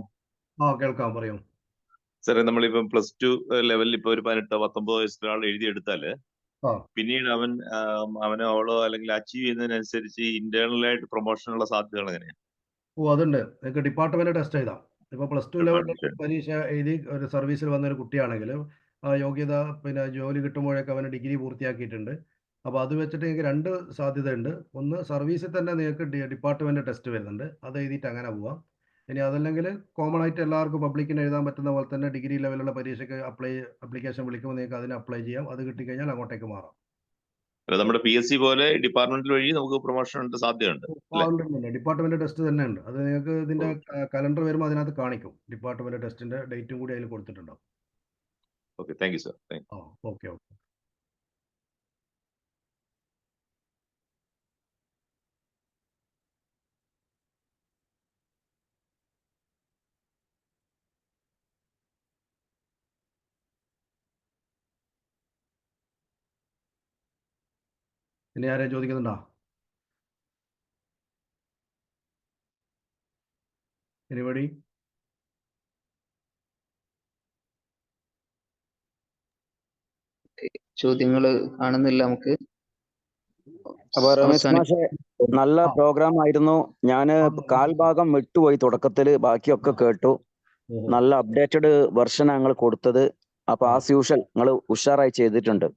കേൾക്കാം, പറയൂ. സാറേ, നമ്മളിപ്പം +2 ലെവലിൽ ഇപ്പൊ ഒരു 18-19 വയസ്സിലൊരാൾ എഴുതിയെടുത്താല് പിന്നീട് അവനോ അവളോ അല്ലെങ്കിൽ അച്ചീവ് ചെയ്യുന്നതിനനുസരിച്ച് ഇന്റേണലായിട്ട് പ്രൊമോഷനുള്ള സാധ്യതകൾ എങ്ങനെയാണ്? അതുണ്ട്. നിങ്ങൾക്ക് ഡിപ്പാർട്ട്മെന്റ് ടെസ്റ്റ് ചെയ്താം. ഇപ്പൊ +2 ലെവലിൽ പരീക്ഷ എഴുതി ഒരു സർവീസിൽ വന്നൊരു കുട്ടിയാണെങ്കിൽ യോഗ്യത പിന്നെ ജോലി കിട്ടുമ്പോഴൊക്കെ അവന് ഡിഗ്രി പൂർത്തിയാക്കിയിട്ടുണ്ട്. അപ്പോൾ അത് വെച്ചിട്ട് നിങ്ങൾക്ക് 2 സാധ്യതയുണ്ട്. ഒന്ന് സർവീസിൽ തന്നെ നിങ്ങൾക്ക് ഡിപ്പാർട്ട്മെന്റ് ടെസ്റ്റ് വരുന്നുണ്ട്. അത് എഴുതിയിട്ട് അങ്ങനെ പോവാം. ഇനി അതല്ലെങ്കിൽ കോമൺ ആയിട്ട് എല്ലാവർക്കും പബ്ലിക്കിന് എഴുതാൻ പറ്റുന്ന പോലെ തന്നെ ഡിഗ്രി ലെവലുള്ള പരീക്ഷയ്ക്ക് അപ്ലിക്കേഷൻ വിളിക്കുമ്പോൾ നിങ്ങൾക്ക് അതിന് അപ്ലൈ ചെയ്യാം. അത് കിട്ടിക്കഴിഞ്ഞാൽ അങ്ങോട്ടേക്ക് മാറാം. നമ്മുടെ PSC പോലെ ഡിപ്പാർട്ട്മെന്റൽ വഴി നമുക്ക് പ്രൊമോഷൻ സാധ്യതയുണ്ട് അല്ലേ? ഡിപ്പാർട്ട്മെന്റ് ടെസ്റ്റ് തന്നെ ഉണ്ട്. അത് നിങ്ങൾക്ക് ഇതിന്റെ കലണ്ടർ വരുമ്പോൾ അതിനകത്ത് കാണിക്കും. ഡിപ്പാർട്ട്മെന്റ് ടെസ്റ്റിന്റെ ഡേറ്റും കൂടി അതിൽ കൊടുത്തിട്ടുണ്ടാവും. Okay, thank you sir. Okay. ഇനി ആരെയും ചോദിക്കുന്നുണ്ടോ? എനിബഡി? ചോദ്യങ്ങൾ കാണുന്നില്ല നമുക്ക്. അപ്പൊ രമേശ് മാഷെ, നല്ല പ്രോഗ്രാം ആയിരുന്നു. ഞാൻ കാൽഭാഗം വിട്ടുപോയി തുടക്കത്തില്, ബാക്കിയൊക്കെ കേട്ടു. നല്ല അപ്ഡേറ്റഡ് വെർഷൻ ഞങ്ങൾ കൊടുത്തത്. അപ്പൊ ആസ് യൂഷ്വൽ നിങ്ങൾ ഉഷാറായി ചെയ്തിട്ടുണ്ട്.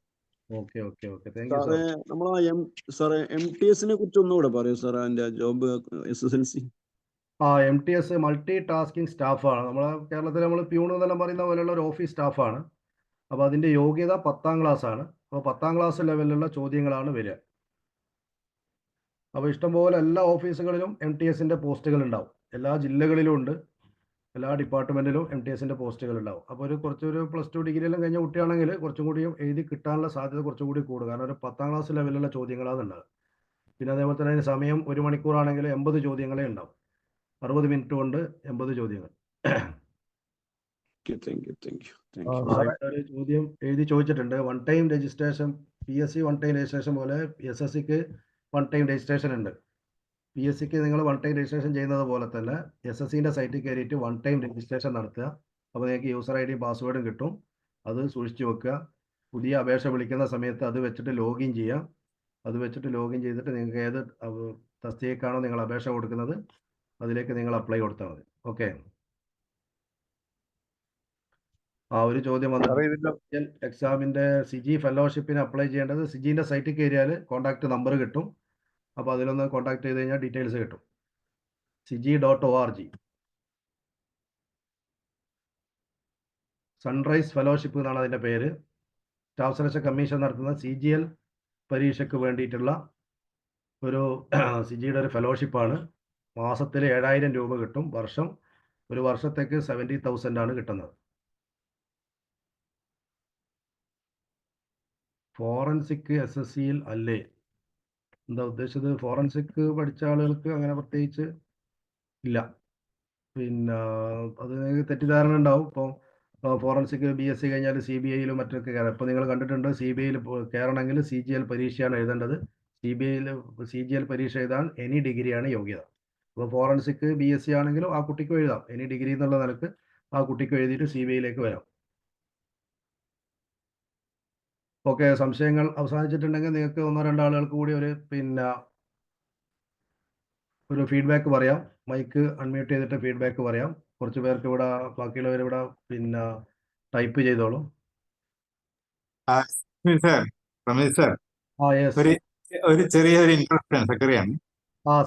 സാറേ MTS കുറിച്ച് ഒന്നുകൂടെ പറയൂ സാർ. അതിന്റെ job SSLC MTS multi tasking സ്റ്റാഫാണ്. നമ്മളെ കേരളത്തിൽ നമ്മൾ പ്യൂൺ എന്നെല്ലാം പറയുന്ന പോലെയുള്ള ഒരു ഓഫീസ് സ്റ്റാഫാണ്. അപ്പോൾ അതിൻ്റെ യോഗ്യത 10ാം ക്ലാസ് ആണ്. അപ്പോൾ 10ാം ക്ലാസ് ലെവലിലുള്ള ചോദ്യങ്ങളാണ് വരിക. അപ്പോൾ ഇഷ്ടംപോലെ എല്ലാ ഓഫീസുകളിലും MTSന്റെ പോസ്റ്റുകൾ ഉണ്ടാവും. എല്ലാ ജില്ലകളിലും ഉണ്ട്. എല്ലാ ഡിപ്പാർട്ട്മെന്റിലും MTSന്റെ പോസ്റ്റുകൾ ഉണ്ടാവും. അപ്പോൾ കുറച്ചൊരു +2 ഡിഗ്രി എല്ലാം കഴിഞ്ഞ കുട്ടിയാണെങ്കിൽ കുറച്ചും കൂടി എഴുതി കിട്ടാനുള്ള സാധ്യത കുറച്ചും കൂടി കൂടും. കാരണം ഒരു 10ാം ക്ലാസ് ലെവലിലുള്ള ചോദ്യങ്ങളാണ് ഉണ്ടാകുക. പിന്നെ അതേപോലെ തന്നെ അതിന് സമയം 1 മണിക്കൂറാണെങ്കിൽ 80 ചോദ്യങ്ങളേ ഉണ്ടാവും. 60 മിനിറ്റ് കൊണ്ട് 80 ചോദ്യങ്ങൾ. ഒരു ചോദ്യം എഴുതി ചോദിച്ചിട്ടുണ്ട്. One time registration, PSC one time registration പോലെ SSCക്ക് വൺ ടൈം രജിസ്ട്രേഷൻ ഉണ്ട്. PSCക്ക് നിങ്ങൾ വൺ ടൈം രജിസ്ട്രേഷൻ ചെയ്യുന്നത് പോലെ തന്നെ SSCന്റെ സൈറ്റിൽ കയറിയിട്ട് വൺ ടൈം രജിസ്ട്രേഷൻ നടത്തുക. അപ്പോൾ നിങ്ങൾക്ക് യൂസർ ID പാസ്വേഡും കിട്ടും. അത് സൂക്ഷിച്ചു വെക്കുക. പുതിയ അപേക്ഷ വിളിക്കുന്ന സമയത്ത് അത് വെച്ചിട്ട് ലോഗിൻ ചെയ്യാം. അത് വെച്ചിട്ട് ലോഗിൻ ചെയ്തിട്ട് നിങ്ങൾക്ക് ഏത് തസ്തികയ്ക്കാണോ നിങ്ങൾ അപേക്ഷ കൊടുക്കുന്നത് അതിലേക്ക് നിങ്ങൾ അപ്ലൈ കൊടുത്താൽ മതി. ഓക്കെ. ഒരു ചോദ്യം വന്നു. എക്സാമിന്റെ CG ഫെലോഷിപ്പിന് അപ്ലൈ ചെയ്യേണ്ടത് CGന്റെ സൈറ്റിൽ കയറിയാൽ കോൺടാക്ട് നമ്പർ കിട്ടും. അപ്പോൾ അതിലൊന്ന് കോൺടാക്ട് ചെയ്ത് കഴിഞ്ഞാൽ ഡീറ്റെയിൽസ് കിട്ടും. CG.org. സൺറൈസ് ഫെലോഷിപ്പ് എന്നാണ് അതിൻ്റെ പേര്. സ്റ്റാഫ് സെലക്ഷൻ കമ്മീഷൻ നടത്തുന്ന CGL പരീക്ഷയ്ക്ക് വേണ്ടിയിട്ടുള്ള ഒരു CGയുടെ ഒരു ഫെലോഷിപ്പാണ്. മാസത്തിൽ 7000 രൂപ കിട്ടും. ഒരു വർഷത്തേക്ക് 70,000 ആണ് കിട്ടുന്നത്. ഫോറൻസിക് SSCയിൽ അല്ലേ? എന്താ ഉദ്ദേശിച്ചത്? ഫോറൻസിക് പഠിച്ച ആളുകൾക്ക് അങ്ങനെ പ്രത്യേകിച്ച് ഇല്ല. പിന്നെ അത് തെറ്റിദ്ധാരണ ഉണ്ടാവും. ഇപ്പോൾ ഫോറൻസിക് BSc കഴിഞ്ഞാൽ CBIയിലും മറ്റൊക്കെ കയറാം. ഇപ്പോൾ നിങ്ങൾ കണ്ടിട്ടുണ്ട്, CBIയിൽ കയറണമെങ്കിൽ CGL പരീക്ഷയാണ് എഴുതേണ്ടത്. CGL പരീക്ഷ എഴുതാൻ എനി ഡിഗ്രിയാണ് യോഗ്യത. അപ്പോൾ ഫോറൻസിക് BSc ആണെങ്കിലും ആ കുട്ടിക്ക് എഴുതാം. എനി ഡിഗ്രി എന്നുള്ള നിലക്ക് ആ കുട്ടിക്ക് എഴുതിയിട്ട് CBIയിലേക്ക് വരാം. ഓക്കെ. സംശയങ്ങൾ അവസാനിച്ചിട്ടുണ്ടെങ്കിൽ നിങ്ങൾക്ക് 1-2 ആളുകൾക്ക് കൂടി ഒരു ഫീഡ്ബാക്ക് പറയാം. മൈക്ക് അൺമ്യൂട്ട് ചെയ്തിട്ട് ഫീഡ്ബാക്ക് പറയാം. കുറച്ച് പേർക്ക് ഇവിടെ, ബാക്കിയുള്ളവർ ഇവിടെ ടൈപ്പ് ചെയ്തോളൂ. ഒരു ചെറിയൊരു ഇൻട്രൊഡക്ഷൻ സെക്രട്ടറിയാണ്.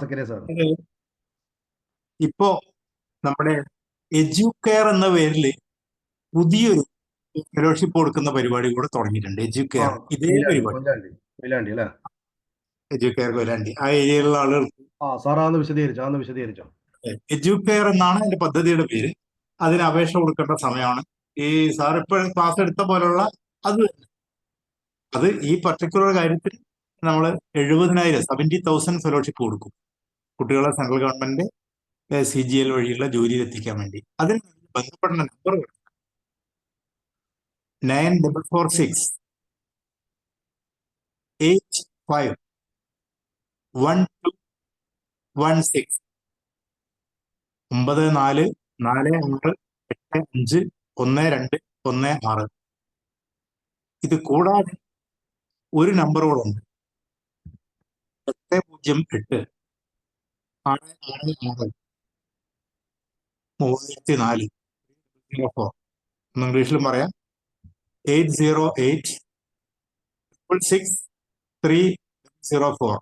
Secretary sir. ഇപ്പോ നമ്മുടെ എഡ്യൂകെയർ എന്ന പേരിൽ പുതിയൊരു ഫെലോഷിപ്പ് കൊടുക്കുന്ന പരിപാടി കൂടെ തുടങ്ങിയിട്ടുണ്ട്. എഡ്യൂകെയർ ഇതേ പരിപാടി എഡ്യൂകെയർ കൊയിലാണ്ടി ആ ഏരിയയിലുള്ള ആളുകൾക്ക് വിശദീകരിച്ചോ. എഡ്യൂകെയർ എന്നാണ് അതിന്റെ പദ്ധതിയുടെ പേര്. അതിന് അപേക്ഷ കൊടുക്കേണ്ട സമയമാണ് ഈ സാർ ഇപ്പോൾ ക്ലാസ് എടുത്ത പോലുള്ള അത് ഈ പർട്ടിക്കുലർ കാര്യത്തിൽ നമ്മൾ 70,000 ഫെലോഷിപ്പ് കൊടുക്കും കുട്ടികളെ സെൻട്രൽ ഗവൺമെന്റ് CGL വഴിയുള്ള ജോലിയിൽ എത്തിക്കാൻ വേണ്ടി. അതിന് ബന്ധപ്പെട്ട നമ്പർ 9446 851216 9446851216. ഇത് കൂടാതെ ഒരു നമ്പർ കൂടെ ഉണ്ട്, 808 666 3004. ഇംഗ്ലീഷിലും പറയാം. 808 66 8304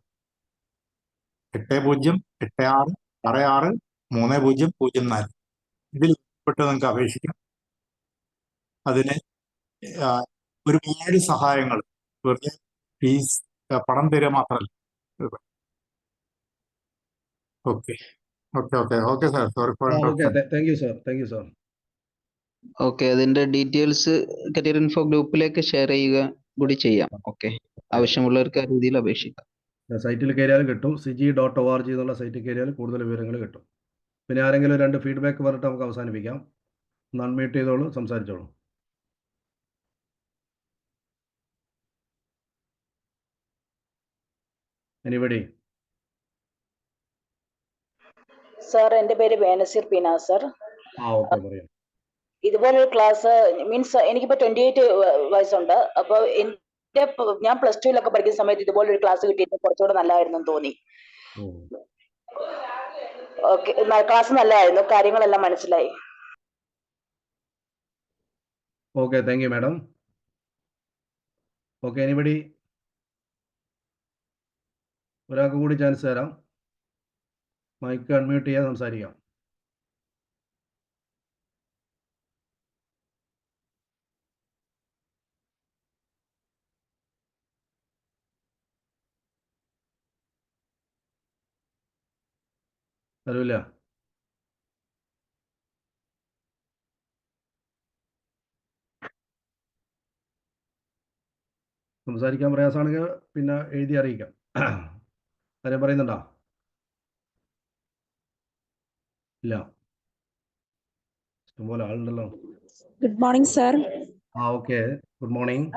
8086663004 ഇതിൽ ഉൾപ്പെട്ട് നിങ്ങൾക്ക് അപേക്ഷിക്കാം. അതിന് ഒരുപാട് സഹായങ്ങൾ, വെറുതെ ഫീസ് പണം തരിക മാത്രമല്ല. Okay okay okay okay sir, sorry for thank you sir. Okay, അതിന്റെ ഡീറ്റെയിൽസ് കരിയർ ഇൻഫോ ഗ്രൂപ്പിലേക്ക് ഷെയർ ചെയ്യുക കൂടി ചെയ്യാം. ഓക്കെ, ആവശ്യമുള്ളവർക്ക് ആ രീതിയിൽ അപേക്ഷിക്കാം. സൈറ്റിൽ കയറിയാലും കിട്ടും, cg.org എന്നുള്ള സൈറ്റിൽ കയറിയാൽ കൂടുതൽ വിവരങ്ങൾ കിട്ടും. പിന്നെ ആരെങ്കിലും 2 ഫീഡ്ബാക്ക് പറഞ്ഞിട്ട് നമുക്ക് അവസാനിപ്പിക്കാം. അൺമ്യൂട്ട് ചെയ്തോളൂ, സംസാരിച്ചോളൂ. എനിബഡി? സാർ, എൻ്റെ പേര് ബേനസീർ പീന സർ. ഓക്കെ, പറയാം. ഇതുപോലൊരു ക്ലാസ് മീൻസ് എനിക്കിപ്പോ 28 വയസ്സുണ്ട്. അപ്പൊ ഞാൻ +2 പഠിക്കുന്ന സമയത്ത് ഇതുപോലൊരു ക്ലാസ് കിട്ടിയിട്ട് കുറച്ചുകൂടെ നല്ലതായിരുന്നു തോന്നി. ഓക്കെ, ക്ലാസ് നല്ലതായിരുന്നു, കാര്യങ്ങളെല്ലാം മനസ്സിലായി. Okay, thank you madam. Okay, anybody? ഒരാൾക്ക് കൂടി ചാൻസ് തരാം. മൈക്ക് അൺമ്യൂട്ട് ചെയ്യാൻ സംസാരിക്കാം. തരൂല്ല. സംസാരിക്കാൻ പ്രയാസമാണെങ്കിൽ പിന്നെ എഴുതി അറിയിക്കാം. ആരെയും പറയുന്നുണ്ടോ? ഇല്ല, ഇഷ്ടംപോലെ ആളുണ്ടല്ലോ. Good morning sir. Okay, good morning.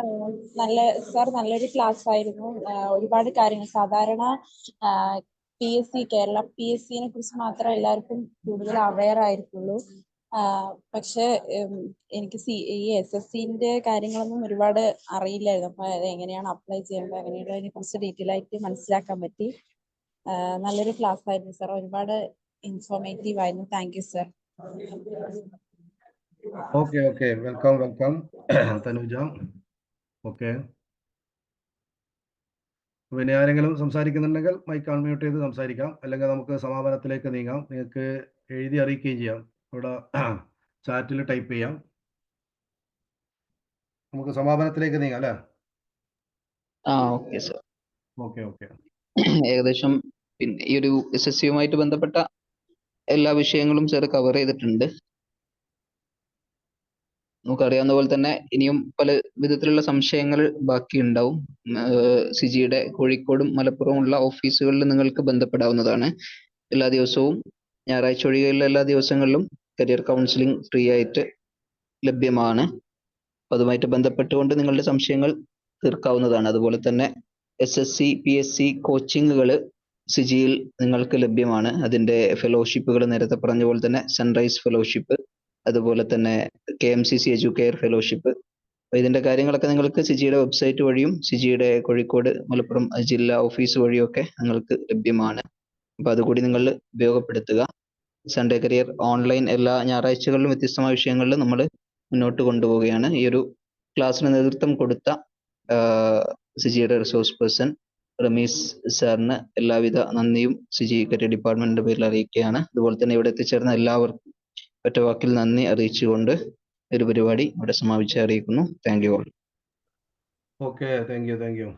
നല്ലൊരു ക്ലാസ് ആയിരുന്നു. ഒരുപാട് കാര്യങ്ങൾ, സാധാരണ PSC, കേരള PSC-നെ കുറിച്ച് മാത്രമേ എല്ലാവർക്കും കൂടുതൽ അവെയർ ആയിരിക്കുള്ളൂ. പക്ഷെ എനിക്ക് ഈ SSC-ന്റെ കാര്യങ്ങളൊന്നും ഒരുപാട് അറിയില്ലായിരുന്നു. അപ്പൊ അത് എങ്ങനെയാണ് അപ്ലൈ ചെയ്യേണ്ടത്, അങ്ങനെയുള്ളതിനെ കുറിച്ച് ഡീറ്റെയിൽ ആയിട്ട് മനസ്സിലാക്കാൻ പറ്റി. നല്ലൊരു ക്ലാസ് ആയിരുന്നു സാർ, ഒരുപാട് ഇൻഫോർമേറ്റീവ് ആയിരുന്നു. Thank you sir. Okay, welcome Tanuja. Okay, പിന്നെ ആരെങ്കിലും സംസാരിക്കുന്നുണ്ടെങ്കിൽ മൈക്ക് അൺമ്യൂട്ട് ചെയ്ത് സംസാരിക്കാം, അല്ലെങ്കിൽ നമുക്ക് സമാപനത്തിലേക്ക് നീങ്ങാം. നിങ്ങൾക്ക് എഴുതി അറിയിക്കുകയും ചെയ്യാം, ഇവിടെ ചാറ്റിൽ ടൈപ്പ് ചെയ്യാം. നമുക്ക് സമാപനത്തിലേക്ക് നീങ്ങാം അല്ലേ? Okay sir. ഓക്കെ. ഏകദേശം പിന്നെ ഈ ഒരു SSC-യുമായിട്ട് ബന്ധപ്പെട്ട എല്ലാ വിഷയങ്ങളും സാർ കവർ ചെയ്തിട്ടുണ്ട്. നമുക്കറിയാവുന്ന പോലെ തന്നെ ഇനിയും പല വിധത്തിലുള്ള സംശയങ്ങൾ ബാക്കിയുണ്ടാവും. സിജിയുടെ കോഴിക്കോടും മലപ്പുറവും ഉള്ള ഓഫീസുകളിൽ നിങ്ങൾക്ക് ബന്ധപ്പെടാവുന്നതാണ്. എല്ലാ ദിവസവും, ഞായറാഴ്ച ഒഴികെയുള്ള എല്ലാ ദിവസങ്ങളിലും കരിയർ കൗൺസിലിംഗ് ഫ്രീ ആയിട്ട് ലഭ്യമാണ്. അതുമായിട്ട് ബന്ധപ്പെട്ടുകൊണ്ട് നിങ്ങളുടെ സംശയങ്ങൾ തീർക്കാവുന്നതാണ്. അതുപോലെ തന്നെ SSC PSC കോച്ചിങ്ങുകൾ സിജിയിൽ നിങ്ങൾക്ക് ലഭ്യമാണ്. അതിന്റെ ഫെലോഷിപ്പുകൾ നേരത്തെ പറഞ്ഞ പോലെ തന്നെ സൺറൈസ് ഫെലോഷിപ്പ്, അതുപോലെ തന്നെ KMCC എഡ്യൂക്കെയർ ഫെലോഷിപ്പ്, ഇതിന്റെ കാര്യങ്ങളൊക്കെ നിങ്ങൾക്ക് സിജിയുടെ വെബ്സൈറ്റ് വഴിയും സിജിയുടെ കോഴിക്കോട് മലപ്പുറം ജില്ലാ ഓഫീസ് വഴിയൊക്കെ നിങ്ങൾക്ക് ലഭ്യമാണ്. അപ്പൊ അതുകൂടി നിങ്ങൾ ഉപയോഗപ്പെടുത്തുക. സൺഡേ കരിയർ ഓൺലൈൻ എല്ലാ ഞായറാഴ്ചകളിലും വ്യത്യസ്തമായ വിഷയങ്ങളിൽ നമ്മൾ മുന്നോട്ട് കൊണ്ടുപോവുകയാണ്. ഈ ഒരു ക്ലാസ്സിന് നേതൃത്വം കൊടുത്ത സിജിയുടെ റിസോഴ്സ് പേഴ്സൺ റമീസ് സാറിന് എല്ലാവിധ നന്ദിയും സിജി കരിയർ ഡിപ്പാർട്ട്മെന്റിന്റെ പേരിൽ അറിയിക്കുകയാണ്. അതുപോലെ തന്നെ ഇവിടെ എത്തിച്ചേർന്ന എല്ലാവർക്കും ഒറ്റ വാക്കിൽ നന്ദി അറിയിച്ചുകൊണ്ട് ഒരു പരിപാടി ഇവിടെ സമാപിച്ച് അറിയിക്കുന്നു. Thank you all. Okay, thank U.